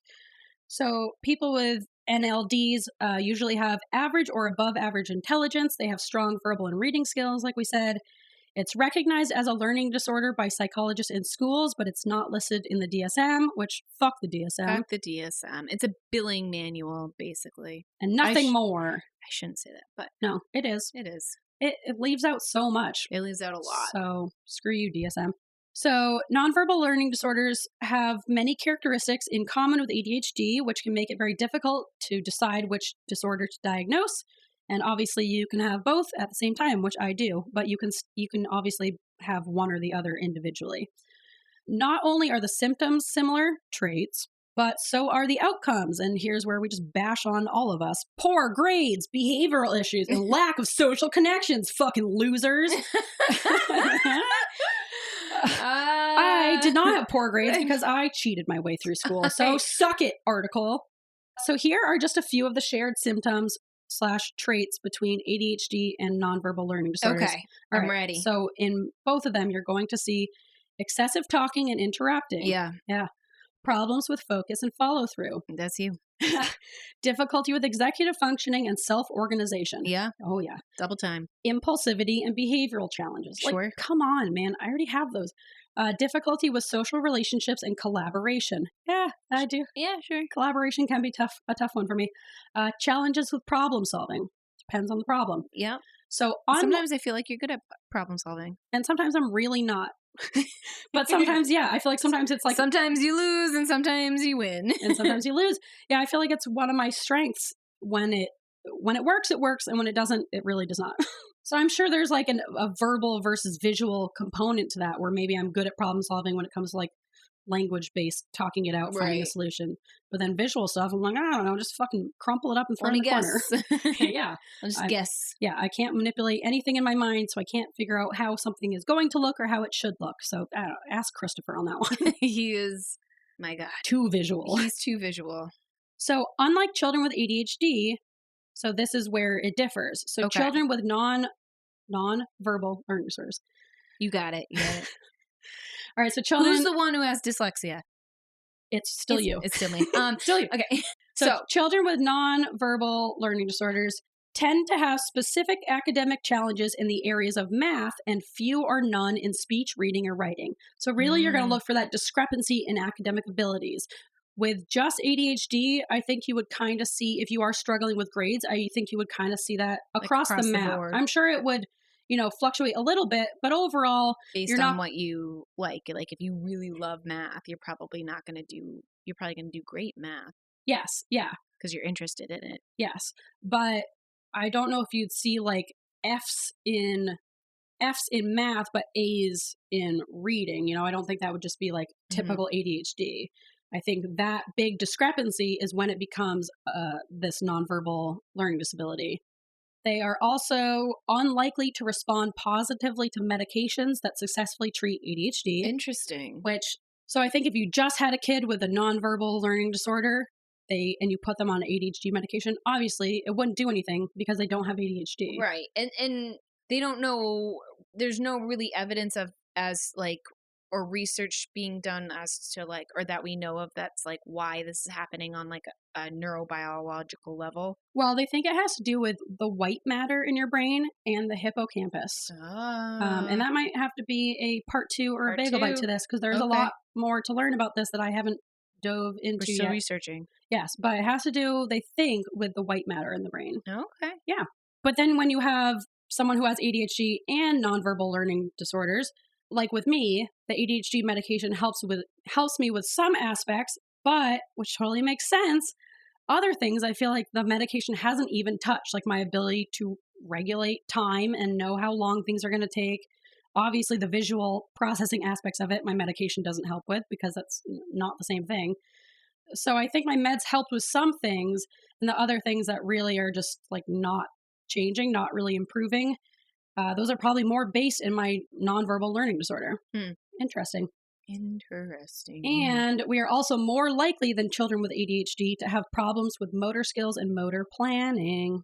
So people with NLDs usually have average or above average intelligence. They have strong verbal and reading skills, like we said. It's recognized as a learning disorder by psychologists in schools, but it's not listed in the DSM, which fuck the DSM. Fuck the DSM. It's a billing manual, basically. And nothing more. I shouldn't say that, but no, it is. It is. It leaves out so much. It leaves out a lot. So screw you, DSM. So nonverbal learning disorders have many characteristics in common with ADHD, which can make it very difficult to decide which disorder to diagnose. And obviously you can have both at the same time, which I do, but you can obviously have one or the other individually. Not only are the symptoms similar traits, but so are the outcomes. And here's where we just bash on all of us. Poor grades, behavioral issues, and lack of social connections, fucking losers. I did not have poor grades because I cheated my way through school. So suck it, article. So here are just a few of the shared symptoms / traits between ADHD and nonverbal learning disorders. Okay, I'm ready. So in both of them, you're going to see excessive talking and interrupting. Yeah. Problems with focus and follow through. That's you. Difficulty with executive functioning and self-organization. Yeah. Oh, yeah. Double time. Impulsivity and behavioral challenges. Sure. Like, come on, man. I already have those. Difficulty with social relationships and collaboration. Yeah, I do. Yeah, sure. Collaboration can be a tough one for me. Challenges with problem solving. Depends on the problem. Yeah. So sometimes I feel like you're good at problem solving. And sometimes I'm really not. But sometimes, yeah, I feel like sometimes it's like... Sometimes you lose and sometimes you win. And sometimes you lose. Yeah, I feel like it's one of my strengths. When it works, it works. And when it doesn't, it really does not. So I'm sure there's like a verbal versus visual component to that, where maybe I'm good at problem solving when it comes to like language-based talking it out, finding a solution. But then visual stuff, I'm like, I don't know, just fucking crumple it up and throw it in the corner. Yeah. I'll just guess. Yeah, I can't manipulate anything in my mind, so I can't figure out how something is going to look or how it should look. So I don't know, ask Christopher on that one. He is, my God. Too visual. He's too visual. So unlike children with ADHD, so this is where it differs. So children with non-verbal learning disorders. You got it. All right, so children... Who's the one who has dyslexia? It's still you. It's still me. Still you. Okay. So children with non-verbal learning disorders tend to have specific academic challenges in the areas of math and few or none in speech, reading, or writing. So really you're going to look for that discrepancy in academic abilities. With just ADHD, I think you would kind of see, if you are struggling with grades, I think you would kind of see that across the map. I'm sure it would, fluctuate a little bit, but overall, based on what you like if you really love math, you're probably going to do great math. Yes. Yeah. Because you're interested in it. Yes. But I don't know if you'd see like F's in math, but A's in reading. You know, I don't think that would just be like typical ADHD. I think that big discrepancy is when it becomes this nonverbal learning disability. They are also unlikely to respond positively to medications that successfully treat ADHD. Interesting. So I think if you just had a kid with a nonverbal learning disorder, and you put them on ADHD medication, obviously it wouldn't do anything because they don't have ADHD. Right. And they don't know, there's no really evidence or research being done as to like, or that we know of that's like why this is happening on like a neurobiological level. Well, they think it has to do with the white matter in your brain and the hippocampus. And that might have to be a part 2 or a bagel bite to this, because there's a lot more to learn about this that I haven't dove into We're still yet. researching. Yes, but it has to do, they think, with the white matter in the brain. Okay. Yeah. But then when you have someone who has ADHD and nonverbal learning disorders, like with me, the ADHD medication helps me with some aspects, but, which totally makes sense, other things I feel like the medication hasn't even touched, like my ability to regulate time and know how long things are going to take. Obviously, the visual processing aspects of it, my medication doesn't help with, because that's not the same thing. So I think my meds helped with some things, and the other things that really are just like not changing, not really improving, those are probably more based in my nonverbal learning disorder. Interesting. And we are also more likely than children with ADHD to have problems with motor skills and motor planning.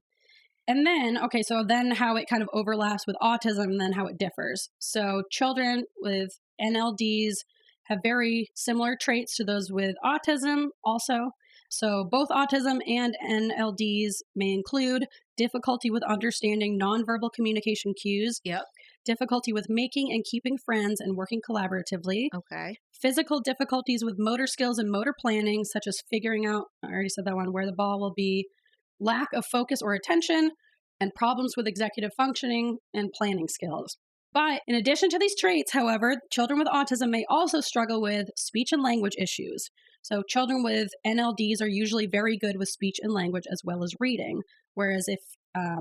And then, so then how it kind of overlaps with autism and then how it differs. So children with NLDs have very similar traits to those with autism also. So both autism and NLDs may include difficulty with understanding nonverbal communication cues, difficulty with making and keeping friends and working collaboratively, physical difficulties with motor skills and motor planning, such as figuring out, I already said that one, where the ball will be, lack of focus or attention, and problems with executive functioning and planning skills. But in addition to these traits, however, children with autism may also struggle with speech and language issues. So children with NLDs are usually very good with speech and language as well as reading. Whereas if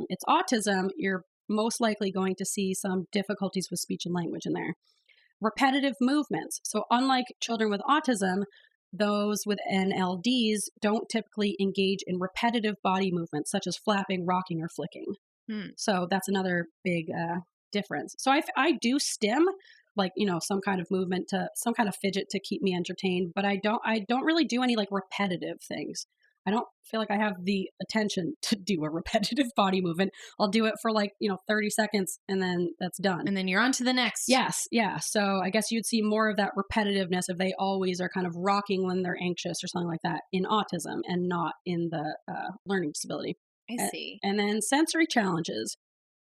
it's autism, you're most likely going to see some difficulties with speech and language in there. Repetitive movements. So unlike children with autism, those with NLDs don't typically engage in repetitive body movements such as flapping, rocking, or flicking. So that's another big difference. So I do stim, like, some kind of movement, to some kind of fidget to keep me entertained, but I don't really do any like repetitive things. I don't feel like I have the attention to do a repetitive body movement. I'll do it for 30 seconds and then that's done. And then you're on to the next. Yes. Yeah. So I guess you'd see more of that repetitiveness if they always are kind of rocking when they're anxious or something like that in autism and not in the learning disability. I see. And then sensory challenges.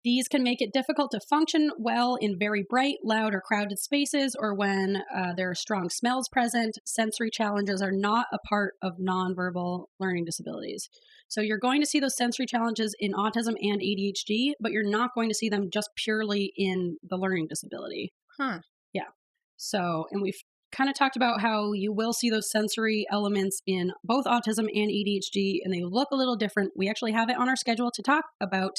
These can make it difficult to function well in very bright, loud, or crowded spaces, or when there are strong smells present. Sensory challenges are not a part of nonverbal learning disabilities. So you're going to see those sensory challenges in autism and ADHD, but you're not going to see them just purely in the learning disability. Yeah. So, and we've kind of talked about how you will see those sensory elements in both autism and ADHD, and they look a little different. We actually have it on our schedule to talk about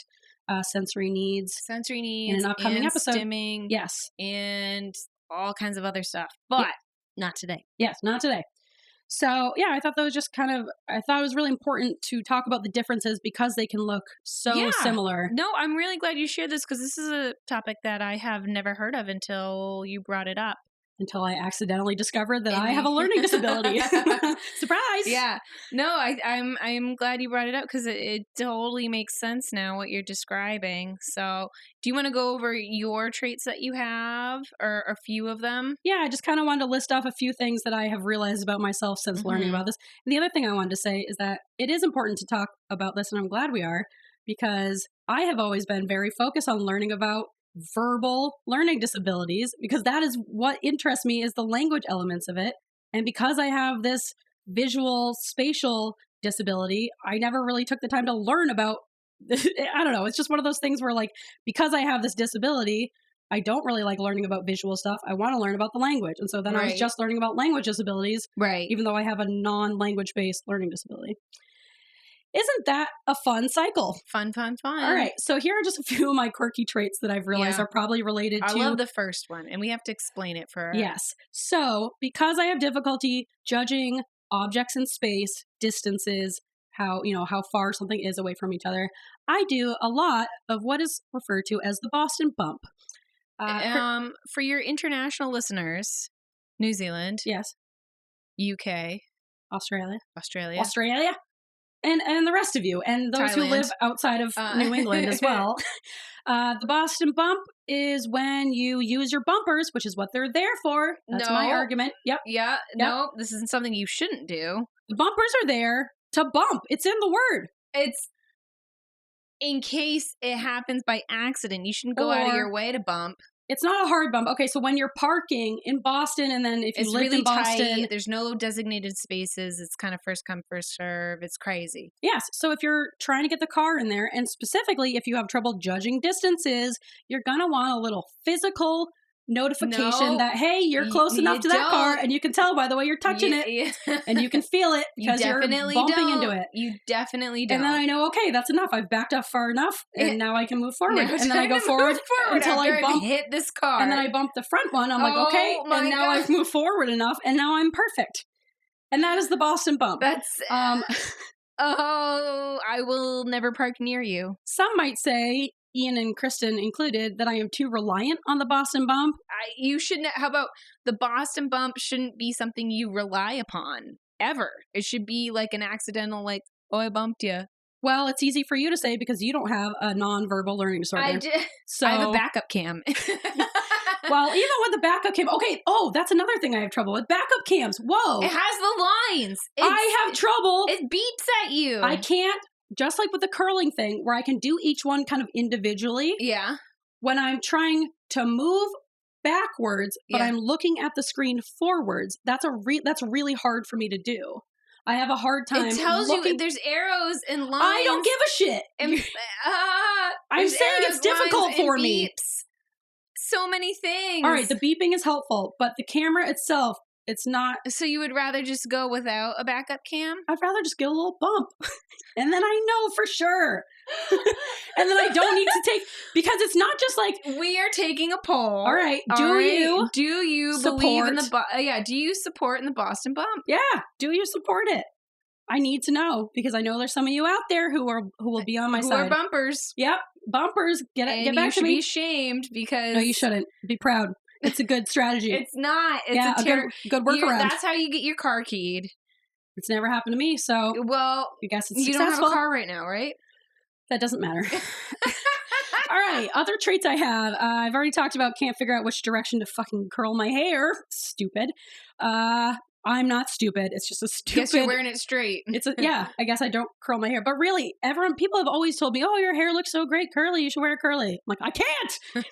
sensory needs in an upcoming episode. Stimming, yes, and all kinds of other stuff, but not today. Yes, not today. So yeah, I thought that was just I thought it was really important to talk about the differences because they can look so similar. No, I'm really glad you shared this because this is a topic that I have never heard of until you brought it up. Until I accidentally discovered that I have a learning disability. Surprise! Yeah. No, I'm glad you brought it up because it totally makes sense now what you're describing. So do you want to go over your traits that you have or a few of them? Yeah, I just kind of wanted to list off a few things that I have realized about myself since learning about this. And the other thing I wanted to say is that it is important to talk about this, and I'm glad we are, because I have always been very focused on learning about verbal learning disabilities because that is what interests me, is the language elements of it. And because I have this visual spatial disability, I never really took the time to learn about I don't know, it's just one of those things where because I have this disability, I don't really like learning about visual stuff. I want to learn about the language. And so then I was just learning about language disabilities, even though I have a non-language based learning disability. Isn't that a fun cycle? Fun. All right. So here are just a few of my quirky traits that I've realized are probably related to. I love the first one, and we have to explain it for. Yes. So because I have difficulty judging objects in space, distances, how far something is away from each other, I do a lot of what is referred to as the Boston bump. For your international listeners, New Zealand, yes, UK, Australia, and the rest of you, and those Thailand. who live outside of New England as well. The Boston bump is when you use your bumpers, which is what they're there for. That's my argument. Yep. Yeah. Yep. No, this isn't something you shouldn't do. The bumpers are there to bump. It's in the word. It's in case it happens by accident. You shouldn't go out of your way to bump. It's not a hard bump. Okay, so when you're parking in Boston, and then if you live really in Boston, tight. There's no designated spaces. It's kind of first come, first serve. It's crazy. Yes. So if you're trying to get the car in there, and specifically if you have trouble judging distances, you're gonna want a little physical notification that, hey, you're close enough to that car, and you can tell by the way you're touching it, and you can feel it because you're bumping into it. You definitely don't. And then I know, okay, that's enough. I've backed up far enough, and now I can move forward. And then I go forward until I hit this car. And then I bump the front one. I'm like, okay, and now I've moved forward enough, and now I'm perfect. And that is the Boston bump. That's I will never park near you. Some might say, Ian and Kristin included, that I am too reliant on the Boston bump. You shouldn't. How about the Boston bump shouldn't be something you rely upon ever. It should be like an accidental, like, oh, I bumped you. Well, it's easy for you to say because you don't have a nonverbal learning disorder. I did. So I have a backup cam. Well, even with the backup cam, okay. Oh, that's another thing I have trouble with. Backup cams. Whoa. It has the lines. I have trouble. It beeps at you. I can't. Just like with the curling thing, where I can do each one kind of individually. Yeah. When I'm trying to move backwards, but I'm looking at the screen forwards, that's really hard for me to do. I have a hard time. It tells you there's arrows and lines. I don't give a shit. I'm saying it's difficult for me. So many things. All right, the beeping is helpful, but the camera itself, it's not. So you would rather just go without a backup cam? I'd rather just get a little bump. And then I know for sure. And then I don't need to take, because it's not just like. We are taking a poll. All right. Do you believe in the, do you support in the Boston bump? Yeah. Do you support it? I need to know, because I know there's some of you out there who will be on my side. Who are bumpers. Yep. Bumpers. Get back to me. You should be shamed because. No, you shouldn't. Be proud. It's a good strategy. It's not. It's a good workaround. That's how you get your car keyed. It's never happened to me, so well, I guess it's you successful. don't have a car right now, right? That doesn't matter. All right, other traits I have. I've already talked about can't figure out which direction to fucking curl my hair. Stupid. I'm not stupid. It's just a stupid. Guess you're wearing it straight. I guess I don't curl my hair. But really, people have always told me, oh, your hair looks so great curly. You should wear it curly. I'm like, I can't.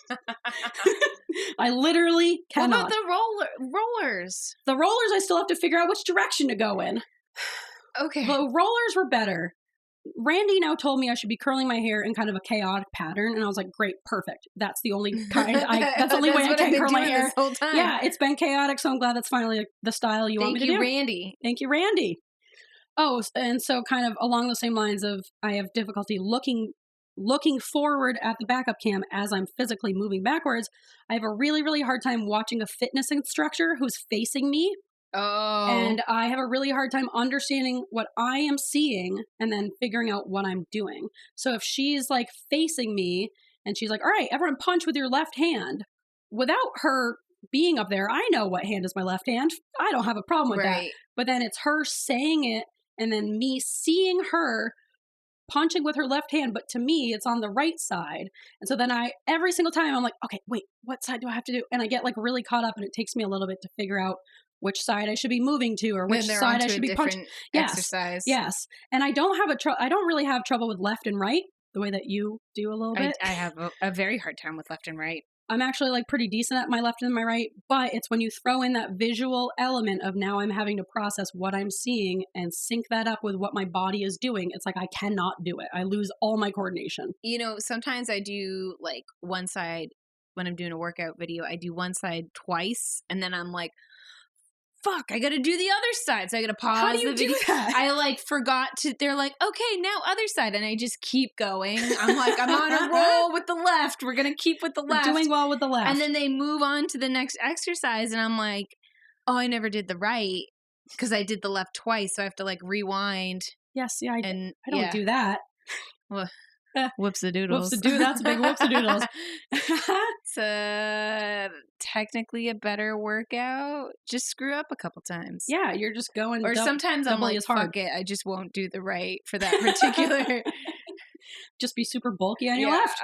I literally cannot. What about the rollers? The rollers, I still have to figure out which direction to go in. Okay. The rollers were better. Randy now told me I should be curling my hair in kind of a chaotic pattern, and I was like, great, perfect. That's the only kind. That's the only way I can curl my hair. This whole time. Yeah, it's been chaotic, so I'm glad that's finally the style you want me to do. Thank you, Randy. Oh, and so kind of along the same lines of I have difficulty looking forward at the backup cam as I'm physically moving backwards. I have a really, really hard time watching a fitness instructor who's facing me. Oh. And I have a really hard time understanding what I am seeing and then figuring out what I'm doing. So if she's like facing me and she's like, all right, everyone punch with your left hand, without her being up there, I know what hand is my left hand. I don't have a problem with that. But then it's her saying it and then me seeing her punching with her left hand, but to me, it's on the right side. And so then every single time I'm like, okay, wait, what side do I have to do? And I get like really caught up, and it takes me a little bit to figure out which side I should be moving to or which side I should be punching. Exercise. Yes. And I don't really have trouble with left and right the way that you do a little bit. I have a very hard time with left and right. I'm actually like pretty decent at my left and my right, but it's when you throw in that visual element of now I'm having to process what I'm seeing and sync that up with what my body is doing. It's like I cannot do it. I lose all my coordination. You know, sometimes I do like one side when I'm doing a workout video, I do one side twice and then I'm like, fuck, I gotta do the other side. So I gotta pause How do you the video. do that? I like forgot to, they're like, okay, now other side. And I just keep going. I'm like, I'm on a roll with the left. We're gonna keep with the left. We're doing well with the left. And then they move on to the next exercise. And I'm like, oh, I never did the right because I did the left twice. So I have to like rewind. Yes, yeah, I don't yeah. do that. Well, whoops-a-doodles. Whoops-a-doo, that's a big whoops-a-doodles. It's technically a better workout. Just screw up a couple times. Yeah, you're just going. Or sometimes I'm like, fuck it, I just won't do the right for that particular. Just be super bulky on your left.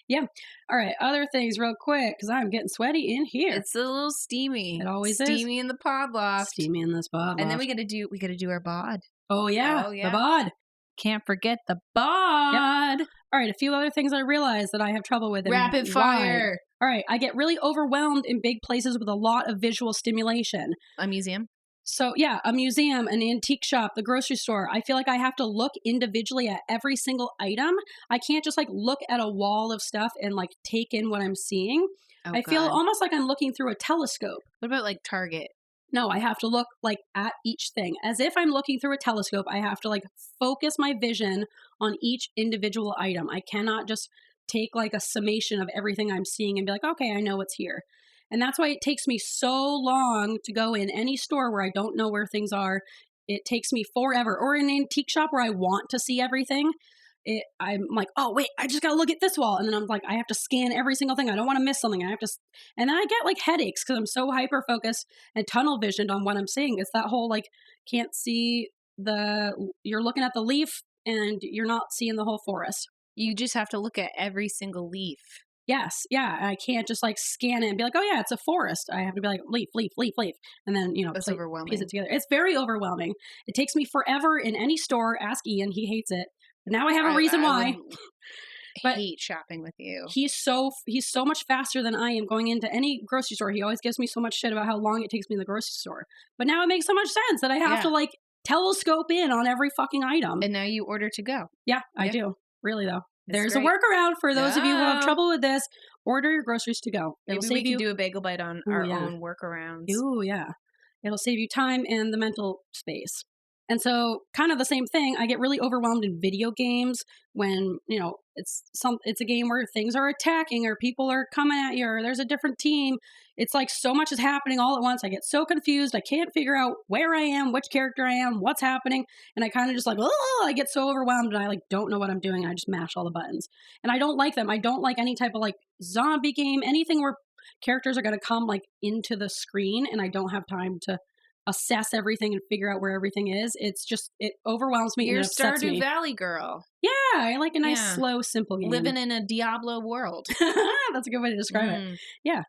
Yeah. All right. Other things, real quick, because I'm getting sweaty in here. It's a little steamy. It always is. Steamy in the pod loft. Steamy in this pod loft. And then we gotta do our bod. Oh yeah, the bod. Can't forget the bod. Yep. All right, a few other things I realized that I have trouble with. Rapid fire. All right, I get really overwhelmed in big places with a lot of visual stimulation. A museum? So, yeah, a museum, an antique shop, the grocery store. I feel like I have to look individually at every single item. I can't just, like, look at a wall of stuff and, like, take in what I'm seeing. I feel almost like I'm looking through a telescope. What about, like, Target? No, I have to look like at each thing. As if I'm looking through a telescope, I have to like focus my vision on each individual item. I cannot just take like a summation of everything I'm seeing and be like, okay, I know what's here. And that's why it takes me so long to go in any store where I don't know where things are. It takes me forever. Or in an antique shop where I want to see everything. I'm like, oh, wait, I just got to look at this wall. And then I'm like, I have to scan every single thing. I don't want to miss something. And then I get like headaches because I'm so hyper-focused and tunnel visioned on what I'm seeing. It's that whole like, can't see you're looking at the leaf and you're not seeing the whole forest. You just have to look at every single leaf. Yes. Yeah. I can't just like scan it and be like, oh yeah, it's a forest. I have to be like leaf, leaf, leaf, leaf. And then, that's overwhelming. Piece it together. It's very overwhelming. It takes me forever in any store. Ask Ian. He hates it. But now I have a reason why. But hate shopping with you. He's so much faster than I am going into any grocery store. He always gives me so much shit about how long it takes me in the grocery store. But now it makes so much sense that I have to like telescope in on every fucking item. And now you order to go. Yeah, I do. Really though. There's a workaround for those of you who have trouble with this. Order your groceries to go. Maybe we can do a bagel bite on our own workarounds. Ooh, yeah. It'll save you time and the mental space. And so kind of the same thing, I get really overwhelmed in video games when, it's a game where things are attacking or people are coming at you or there's a different team. It's like so much is happening all at once. I get so confused. I can't figure out where I am, which character I am, what's happening. And I kind of just like, I get so overwhelmed and I like don't know what I'm doing. I just mash all the buttons. And I don't like them. I don't like any type of like zombie game, anything where characters are going to come like into the screen and I don't have time to assess everything and figure out where everything is. It's just, it overwhelms me. You're and a Stardew Valley girl. Yeah, I like a nice, slow, simple game. Living in a Diablo world. That's a good way to describe it. Yeah.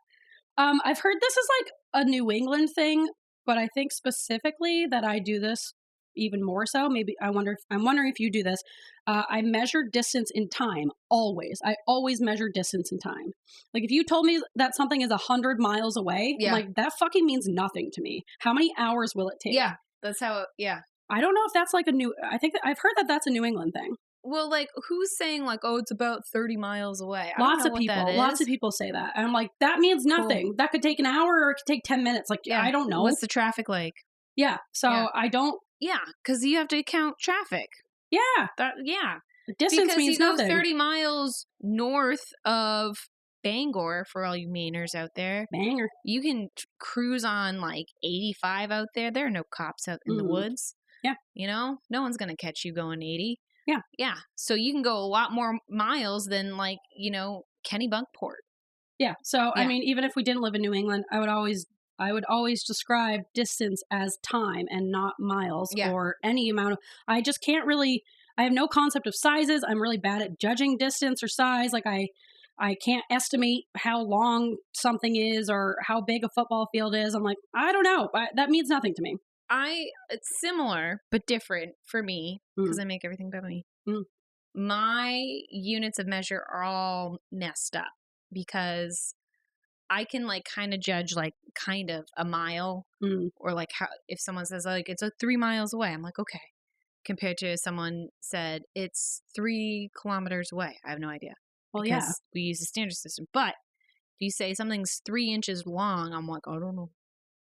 I've heard this is like a New England thing, but I think specifically that I do this even more so. Maybe I'm wondering if you do this. I measure distance in time always. I always measure distance in time. Like if you told me that something is 100 miles away, I'm like that fucking means nothing to me. How many hours will it take? Yeah, that's how. I don't know if that's like I think I've heard that that's a New England thing. Well, like who's saying like, oh, it's about 30 miles away? Lots of people say that. And I'm like, that means nothing. Cool. That could take an hour or it could take 10 minutes. Like, I don't know. What's the traffic like? Yeah. So I don't. Yeah, because you have to count traffic. Yeah. Distance because means nothing. Because you go 30 miles north of Bangor, for all you Mainers out there. Banger. You can cruise on like 85 out there. There are no cops out in the woods. Yeah. No one's going to catch you going 80. Yeah. Yeah. So you can go a lot more miles than like, Kennebunkport. Yeah. So, I mean, even if we didn't live in New England, I would always describe distance as time and not miles or any amount of, I just can't really, I have no concept of sizes. I'm really bad at judging distance or size. Like I can't estimate how long something is or how big a football field is. I'm like, I don't know. That means nothing to me. It's similar, but different for me because I make everything by me. My units of measure are all messed up because I can like kind of judge like kind of a mile or like how if someone says like it's 3 miles away, I'm like, okay. Compared to someone said it's 3 kilometers away. I have no idea. Well, because we use the standard system. But if you say something's 3 inches long, I'm like, I don't know.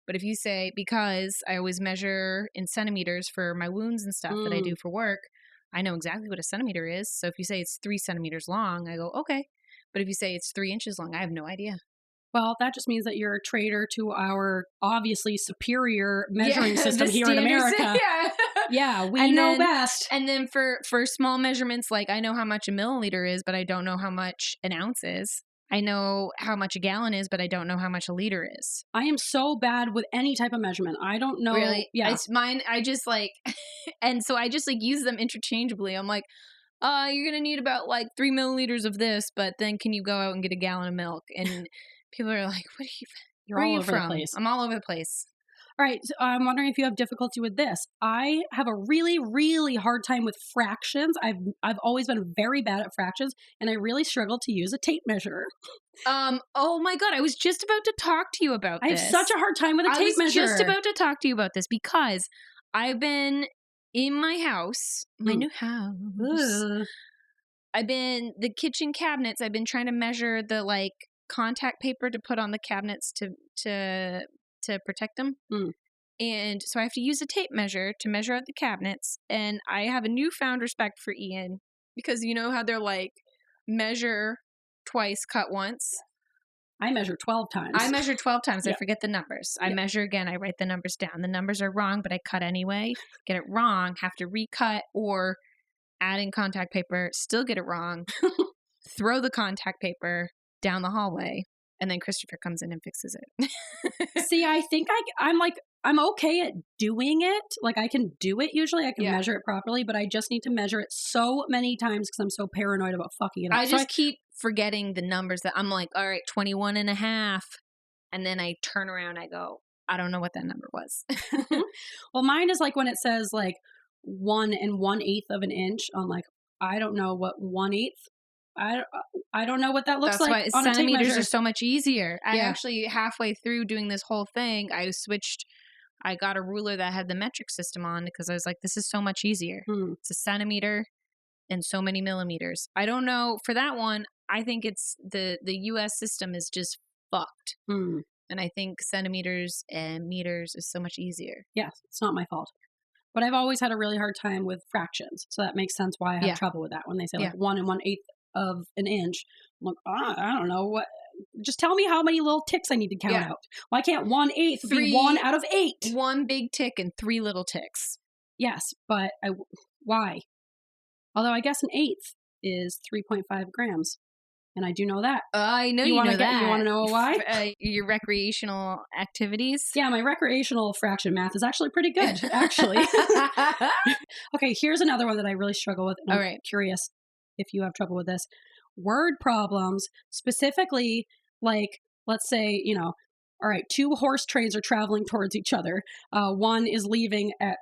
But if you say, because I always measure in centimeters for my wounds and stuff that I do for work, I know exactly what a centimeter is. So if you say it's 3 centimeters long, I go, okay. But if you say it's 3 inches long, I have no idea. Well, that just means that you're a traitor to our obviously superior measuring system here in America. Yeah, we know best. And then for small measurements, like I know how much a milliliter is, but I don't know how much an ounce is. I know how much a gallon is, but I don't know how much a liter is. I am so bad with any type of measurement. I don't know. Really? Yeah. It's mine. I just like, and so I just like use them interchangeably. I'm like, you're going to need about like 3 milliliters of this, but then can you go out and get a gallon of milk? And people are like, You're all over the place. I'm all over the place. All right. So I'm wondering if you have difficulty with this. I have a really, really hard time with fractions. I've always been very bad at fractions, and I really struggle to use a tape measure. Oh my God. I was just about to talk to you about this. I have such a hard time with a tape measure. I was just about to talk to you about this because I've been in my house, my new house. The kitchen cabinets, I've been trying to measure the like contact paper to put on the cabinets to protect them. And so I have to use a tape measure to measure out the cabinets. And I have a newfound respect for Ian because you know how they're like, measure twice, cut once. I measure 12 times. I measure 12 times. I forget the numbers. I measure again. I write the numbers down. The numbers are wrong, but I cut anyway. Get it wrong, have to recut or add in contact paper, still get it wrong, throw the contact paper down the hallway, and then Christopher comes in and fixes it. See, I think I'm okay at doing it. Like I can do it usually. I can measure it properly, but I just need to measure it so many times because I'm so paranoid about fucking it up. I just keep forgetting the numbers that I'm like, all right, 21 and a half. And then I turn around, I go, I don't know what that number was. Well, mine is like when it says like 1 1/8 of an inch. I'm like, I don't know what 1/8. I don't know what that looks like. That's why centimeters are so much easier. I actually halfway through doing this whole thing, I got a ruler that had the metric system on because I was like, this is so much easier. It's a centimeter and so many millimeters. I don't know for that one. I think it's the US system is just fucked. And I think centimeters and meters is so much easier. Yes, it's not my fault. But I've always had a really hard time with fractions. So that makes sense why I have trouble with that when they say like 1 1/8 of an inch. I'm like, I don't know what. Just tell me how many little ticks I need to count out. Why can't 1/8 be 1 out of 8? 1 big tick and 3 little ticks. Yes, but why? Although I guess an eighth is 3.5 grams. And I do know that. I know you know that. You want to know why? Your recreational activities? Yeah, my recreational fraction math is actually pretty good, actually. Okay, here's another one that I really struggle with. And I'm curious if you have trouble with this. Word problems, specifically, like, let's say, all right, 2 horse trains are traveling towards each other. One is leaving at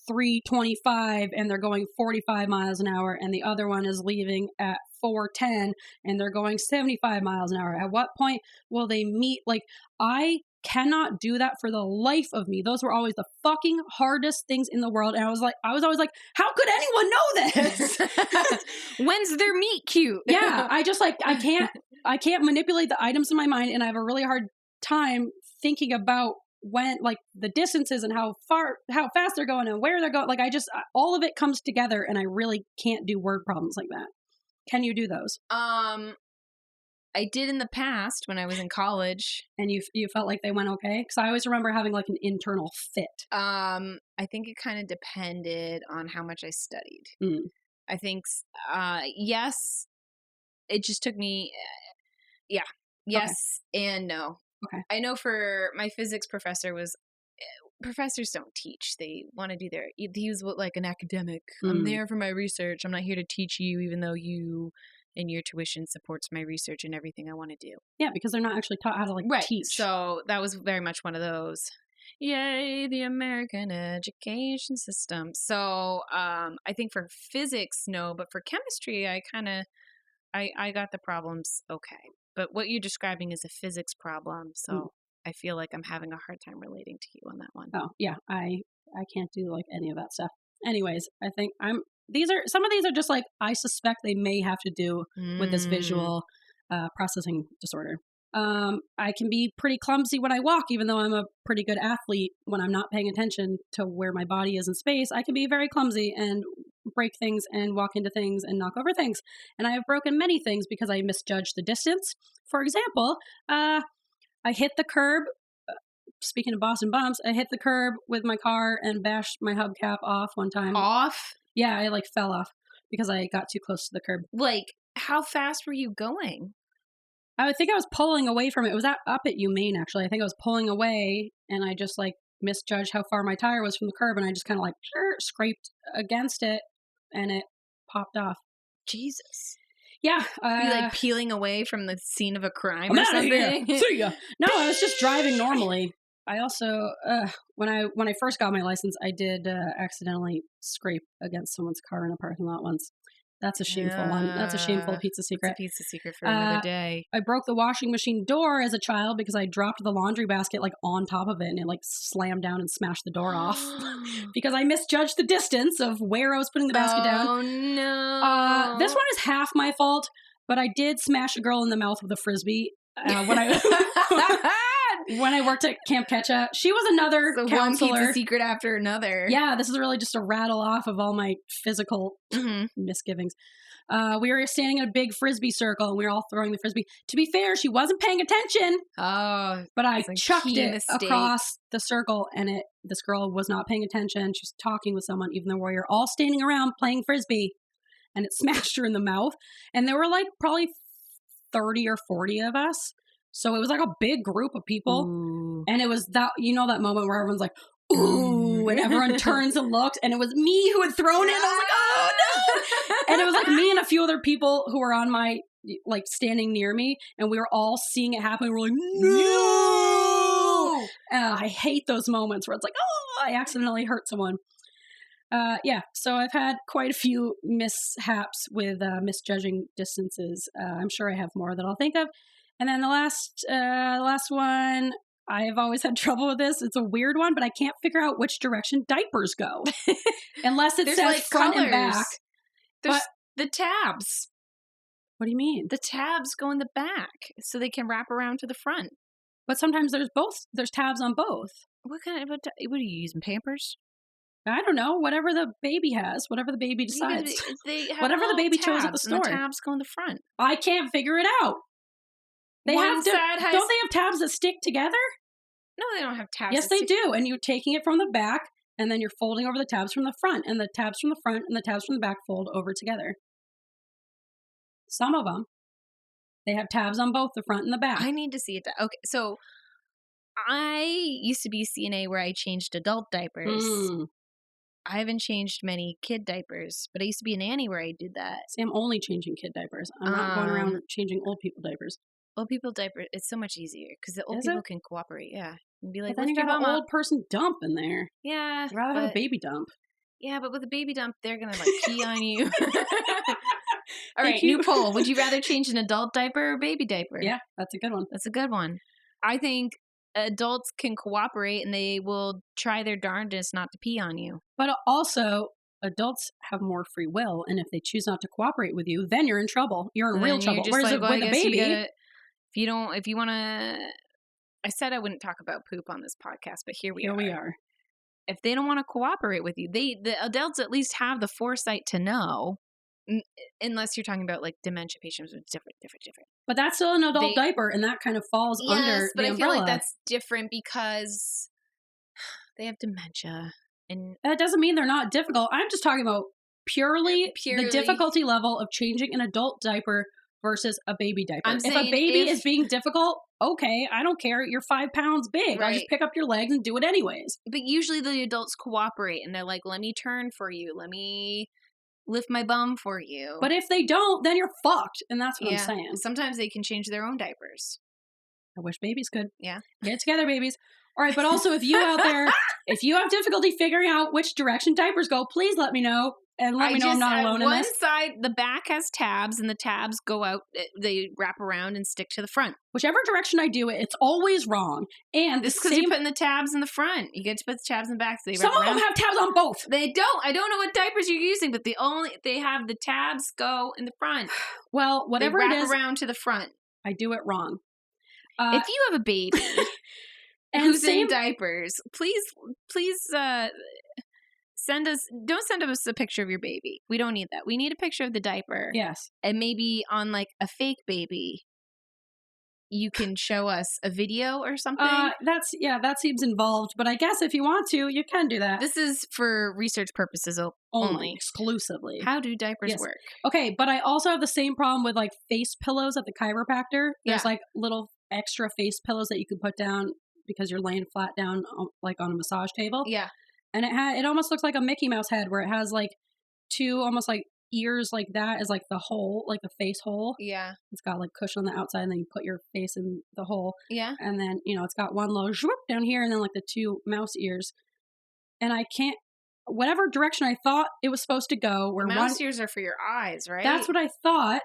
3:25 and they're going 45 miles an hour, and the other one is leaving at 4:10 and they're going 75 miles an hour. At what point will they meet? Like, I cannot do that for the life of me. Those were always the fucking hardest things in the world. And I was always like, how could anyone know this? When's their meet cute? Yeah. I can't manipulate the items in my mind, and I have a really hard time thinking about when, like, the distances and how fast they're going and where they're going. Like, all of it comes together, and I really can't do word problems like that. Can you do those? I did in the past when I was in college. And you felt like they went okay? Because I always remember having like an internal fit. I think it kind of depended on how much I studied. I think, yes, it just took me, yes and no. Okay. I know for my physics professor professors don't teach. They want to do he was like an academic. I'm there for my research. I'm not here to teach you, even though you and your tuition supports my research and everything I want to do. Yeah, because they're not actually taught how to teach. So that was very much one of those. Yay, the American education system. So I think for physics, no, but for chemistry, I got the problems okay. But what you're describing is a physics problem, so I feel like I'm having a hard time relating to you on that one. Oh, yeah, I can't do like any of that stuff. Anyways, I think some of these are just like, I suspect they may have to do with this visual processing disorder. I can be pretty clumsy when I walk, even though I'm a pretty good athlete. When I'm not paying attention to where my body is in space, I can be very clumsy and break things and walk into things and knock over things. And I have broken many things because I misjudged the distance. For example, I hit the curb. Speaking of Boston bumps, I hit the curb with my car and bashed my hubcap off one time. Off? Yeah, I fell off because I got too close to the curb. How fast were you going? I think I was pulling away from it. It was up at UMaine, actually. I think I was pulling away, and I just misjudged how far my tire was from the curb, and I just kind of scraped against it, and it popped off. Jesus. Yeah. Were you peeling away from the scene of a crime or something? See ya. No, I was just driving normally. I also, when I first got my license, I did accidentally scrape against someone's car in a parking lot once. That's a shameful one. That's a shameful pizza secret. It's a pizza secret for another day. I broke the washing machine door as a child because I dropped the laundry basket on top of it, and it slammed down and smashed the door off because I misjudged the distance of where I was putting the basket down. Oh no! This one is half my fault, but I did smash a girl in the mouth with a Frisbee when I worked at Camp Ketcha. She was another counselor. One pizza secret after another. Yeah, this is really just a rattle off of all my physical misgivings. We were standing in a big Frisbee circle, and we were all throwing the Frisbee. To be fair, she wasn't paying attention. Oh. But I chucked it across the circle, and this girl was not paying attention. She was talking with someone, even though we were all standing around playing Frisbee, and it smashed her in the mouth. And there were probably 30 or 40 of us. So it was a big group of people. Ooh. And it was that moment where everyone's like, ooh, and everyone turns and looks, and it was me who had thrown it. And I was like, oh no. And it was me and a few other people who were on my, standing near me, and we were all seeing it happen. We were like, no. I hate those moments where it's oh, I accidentally hurt someone. Yeah, so I've had quite a few mishaps with misjudging distances. I'm sure I have more that I'll think of. And then the last one, I've always had trouble with this. It's a weird one, but I can't figure out which direction diapers go. Unless it says front and back. There's the tabs. What do you mean? The tabs go in the back so they can wrap around to the front. But sometimes there's tabs on both. What are you using, Pampers? I don't know. Whatever the baby has, whatever the baby decides. Whatever the baby chose at the store. And the tabs go in the front. I can't figure it out. Don't they have tabs that stick together? No, they don't have tabs. Yes, they do. And you're taking it from the back, and then you're folding over the tabs from the front, and the tabs from the front and the tabs from the back fold over together. Some of them, they have tabs on both the front and the back. I need to see it. Okay, so I used to be CNA where I changed adult diapers. I haven't changed many kid diapers, but I used to be a nanny where I did that. See, I'm only changing kid diapers. I'm not going around changing old people diapers. Old people diapers, it's so much easier because the old people can cooperate. Yeah, and be like, then you got an old person dump in there. Yeah, I'd rather have a baby dump. Yeah, but with a baby dump, they're gonna pee on you. All right, new poll: would you rather change an adult diaper or baby diaper? Yeah, that's a good one. That's a good one. I think adults can cooperate and they will try their darndest not to pee on you. But also, adults have more free will, and if they choose not to cooperate with you, then you're in trouble. You're in real trouble. Whereas with a baby, if you want to, I said I wouldn't talk about poop on this podcast, but here we are. If they don't want to cooperate with you, the adults at least have the foresight to know. Unless you're talking about dementia patients, it's different. But that's still an adult diaper, and that kind of falls under the umbrella. I feel like that's different because they have dementia, and that doesn't mean they're not difficult. I'm just talking about purely the difficulty level of changing an adult diaper versus a baby diaper. If a baby is being difficult, okay, I don't care. You're 5 pounds big. Right. I'll just pick up your legs and do it anyways. But usually the adults cooperate, and they're like, "Let me turn for you. Let me lift my bum for you." But if they don't, then you're fucked. And that's what I'm saying. Sometimes they can change their own diapers. I wish babies could. Yeah. Get together, babies. All right. But also, if you out there, if you have difficulty figuring out which direction diapers go, please let me know. And let me know I'm not alone in this. One side, the back has tabs, and the tabs go out. They wrap around and stick to the front. Whichever direction I do it, it's always wrong. And this is because you're putting the tabs in the front. You get to put the tabs in the back. So they some of them have tabs on both. They don't. I don't know what diapers you're using, but they have the tabs go in the front. Well, whatever they it wrap is, around to the front. I do it wrong. If you have a baby who's in diapers, please don't send us a picture of your baby. We don't need that. We need a picture of the diaper. Yes. And maybe on like a fake baby, you can show us a video or something. That seems involved, but I guess if you want to, you can do that. This is for research purposes only. Exclusively. How do diapers work? Okay, but I also have the same problem with like face pillows at the chiropractor. There's like little extra face pillows that you can put down because you're laying flat down like on a massage table. Yeah. And it almost looks like a Mickey Mouse head where it has like two almost like ears like that is like the hole, like the face hole. Yeah. It's got like cushion on the outside and then you put your face in the hole. Yeah. And then, it's got one little zhoop down here and then like the two mouse ears. And I can't, whatever direction I thought it was supposed to go. Where mouse ears are for your eyes, right? That's what I thought.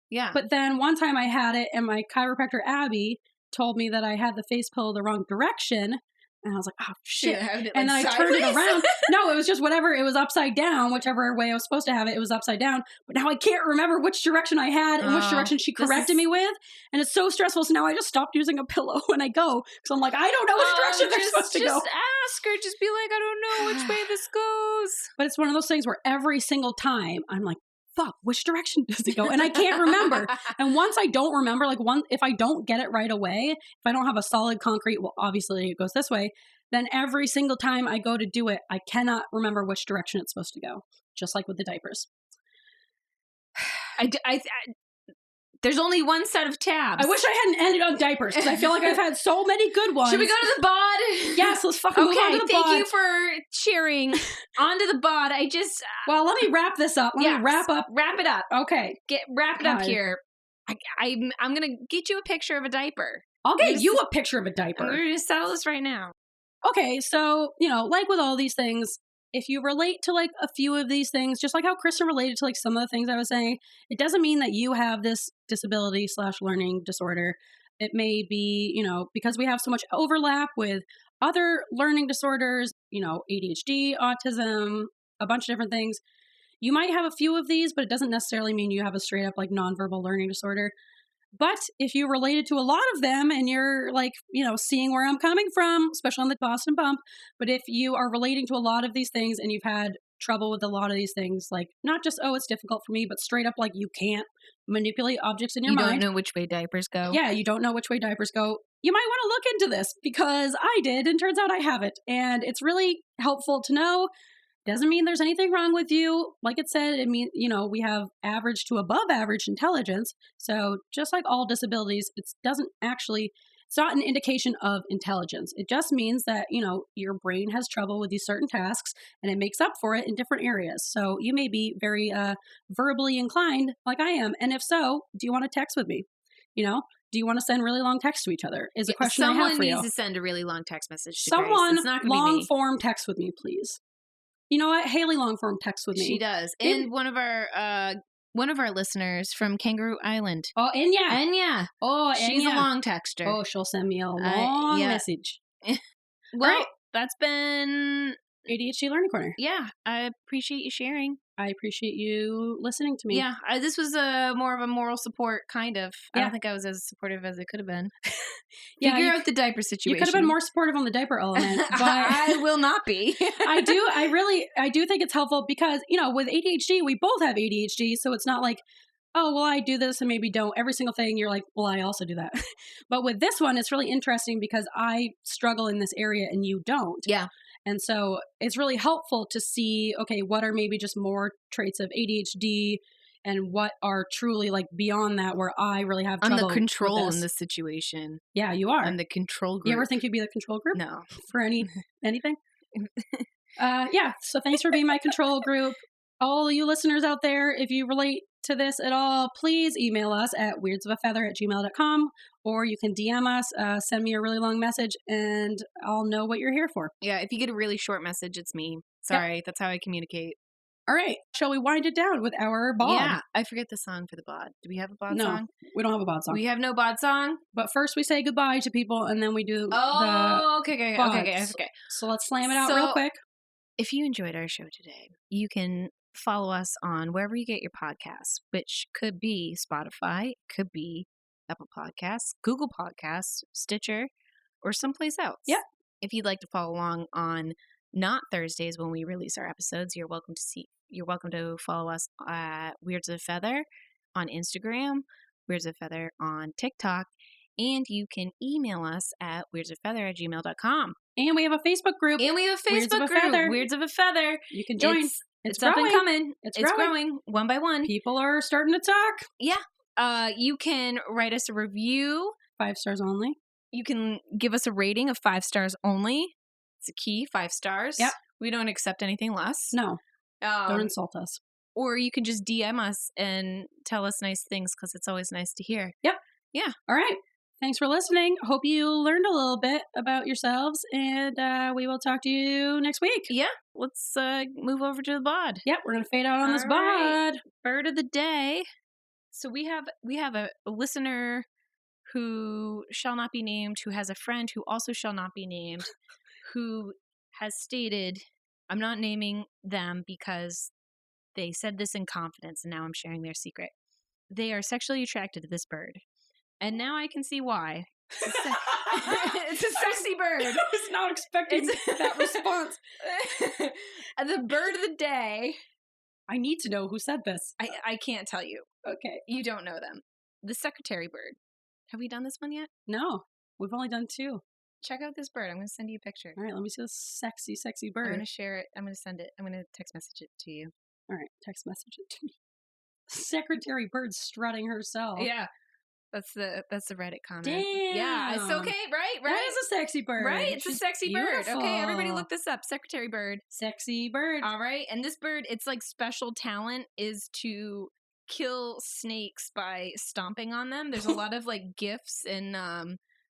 Yeah. But then one time I had it and my chiropractor, Abby, told me that I had the face pillow the wrong direction. And I was like, oh, shit. And then I turned it around. No, it was just whatever. It was upside down, whichever way I was supposed to have it. It was upside down. But now I can't remember which direction I had and which direction she corrected me with. And it's so stressful. So now I just stopped using a pillow when I go. Because I'm like, I don't know which direction they're supposed to go. Just ask her. Just be like, I don't know which way this goes. But it's one of those things where every single time I'm like, fuck, which direction does it go? And I can't remember. And once I don't remember, if I don't get it right away, if I don't have a solid concrete, well, obviously it goes this way, then every single time I go to do it, I cannot remember which direction it's supposed to go. Just like with the diapers. There's only one set of tabs. I wish I hadn't ended on diapers because I feel like I've had so many good ones. Should we go to the bod? Yes, let's fucking move on to the bod. Thank you for cheering. On to the bod. Well, let me wrap this up. Let me wrap it up. Okay. Wrap it up here. I'm going to get you a picture of a diaper. I'll get you a picture of a diaper. We're going to settle this right now. Okay, so, like with all these things, if you relate to like a few of these things, just like how Kristin related to like some of the things I was saying, it doesn't mean that you have this disability / learning disorder. It may be, because we have so much overlap with other learning disorders, ADHD, autism, a bunch of different things. You might have a few of these, but it doesn't necessarily mean you have a straight up like nonverbal learning disorder. But if you related to a lot of them and you're like, seeing where I'm coming from, especially on the Boston bump, but if you are relating to a lot of these things and you've had trouble with a lot of these things, like not just, it's difficult for me, but straight up like you can't manipulate objects in your mind. You don't know which way diapers go. Yeah, you don't know which way diapers go. You might want to look into this because I did and turns out I have it. And it's really helpful to know. Doesn't mean there's anything wrong with you. Like it said, it means, we have average to above average intelligence. So just like all disabilities, it's not an indication of intelligence. It just means that, your brain has trouble with these certain tasks and it makes up for it in different areas. So you may be very verbally inclined like I am. And if so, do you want to text with me? Do you want to send really long texts to each other? Is a question I have for you. Someone needs to send a really long text message to Someone Grace. It's not gonna long be me. form text with me, please. You know what? Haley Longform texts with me. She does. And one of our listeners from Kangaroo Island. Oh, Enya. Enya. Oh, Enya. She's a long texter. Oh, she'll send me a long message. Well, right. That's been ADHD Learning Corner. Yeah. I appreciate you sharing. I appreciate you listening to me. Yeah. This was more of a moral support, kind of. I don't think I was as supportive as I could have been. Figure out the diaper situation. You could have been more supportive on the diaper element. But I will not be. I do think it's helpful because, with ADHD, we both have ADHD. So it's not like, oh, well, I do this and maybe don't. Every single thing you're like, well, I also do that. But with this one, it's really interesting because I struggle in this area and you don't. Yeah. And so it's really helpful to see, okay, what are maybe just more traits of ADHD and what are truly like beyond that where I really have trouble. I'm the control in this situation. Yeah, you are. I'm the control group. You ever think you'd be the control group? No. For anything? Yeah, so thanks for being my control group. All you listeners out there, if you relate to this at all, please email us at weirdsofafeather@gmail.com or you can DM us, send me a really long message, and I'll know what you're here for. Yeah, if you get a really short message, it's me. Sorry, That's how I communicate. All right, shall we wind it down with our bod? Yeah, I forget the song for the bod. Do we have a bod song? No, we don't have a bod song. We have no bod song? But first we say goodbye to people, and then we do okay. So let's slam it out real quick. If you enjoyed our show today, you can follow us on wherever you get your podcasts, which could be Spotify, could be Apple Podcasts, Google Podcasts, Stitcher, or someplace else. Yep. If you'd like to follow along on not Thursdays when we release our episodes, you're welcome to follow us at Weirds of a Feather on Instagram, Weirds of a Feather on TikTok, and you can email us at weirdsofeather@gmail.com. And we have a Facebook group. Weirds of a Feather. You can join. It's up and coming. It's growing one by one. People are starting to talk. Yeah. You can write us a review. 5 stars only. You can give us a rating of 5 stars only. It's a key, 5 stars. Yep. We don't accept anything less. No. Don't insult us. Or you can just DM us and tell us nice things because it's always nice to hear. Yep. Yeah. All right. Thanks for listening. Hope you learned a little bit about yourselves, and we will talk to you next week. Yeah. Let's move over to the bod. Yep, we're going to fade out on this bod. Right. Bird of the day. So we have a listener who shall not be named, who has a friend who also shall not be named, who has stated, I'm not naming them because they said this in confidence, and now I'm sharing their secret. They are sexually attracted to this bird. And now I can see why. It's a sexy bird. I was not expecting that response. The bird of the day. I need to know who said this. I can't tell you. Okay. You don't know them. The secretary bird. Have we done this one yet? No. We've only done 2. Check out this bird. I'm going to send you a picture. All right, let me see this sexy, sexy bird. I'm going to share it. I'm going to send it. I'm going to text message it to you. All right, text message it to me. Secretary bird strutting herself. Yeah. That's the Reddit comment. Damn. Yeah, it's okay, right? That is a sexy bird. Right? It's She's a sexy beautiful. bird. Okay, everybody look this up. Secretary bird. Sexy bird. All right. And this bird, its like special talent is to kill snakes by stomping on them. There's a lot of like GIFs and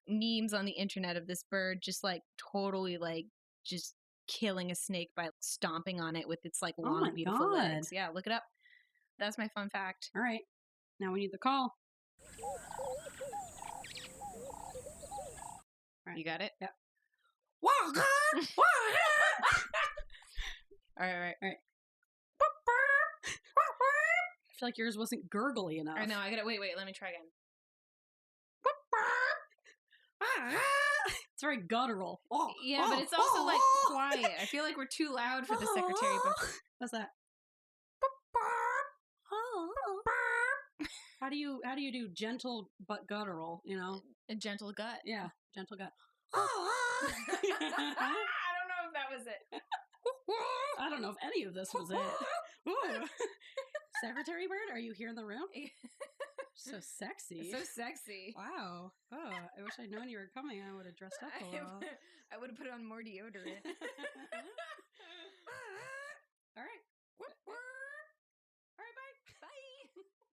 memes on the internet of this bird just like totally like just killing a snake by stomping on it with its like long, beautiful legs. Yeah, look it up. That's my fun fact. All right. Now we need the call. Right. You got it? Yeah. All right. I feel like yours wasn't gurgly enough. I know. I gotta wait. Let me try again. It's very guttural. Yeah, but it's also like quiet. I feel like we're too loud for the secretary. But what's that? How do you do gentle but guttural? You know, a gentle gut. Yeah, gentle gut. I don't know if that was it. I don't know if any of this was it. Ooh. Secretary bird, are you here in the room? So sexy. So sexy. Wow. Oh, I wish I'd known you were coming. I would have dressed up a little. I would have put on more deodorant.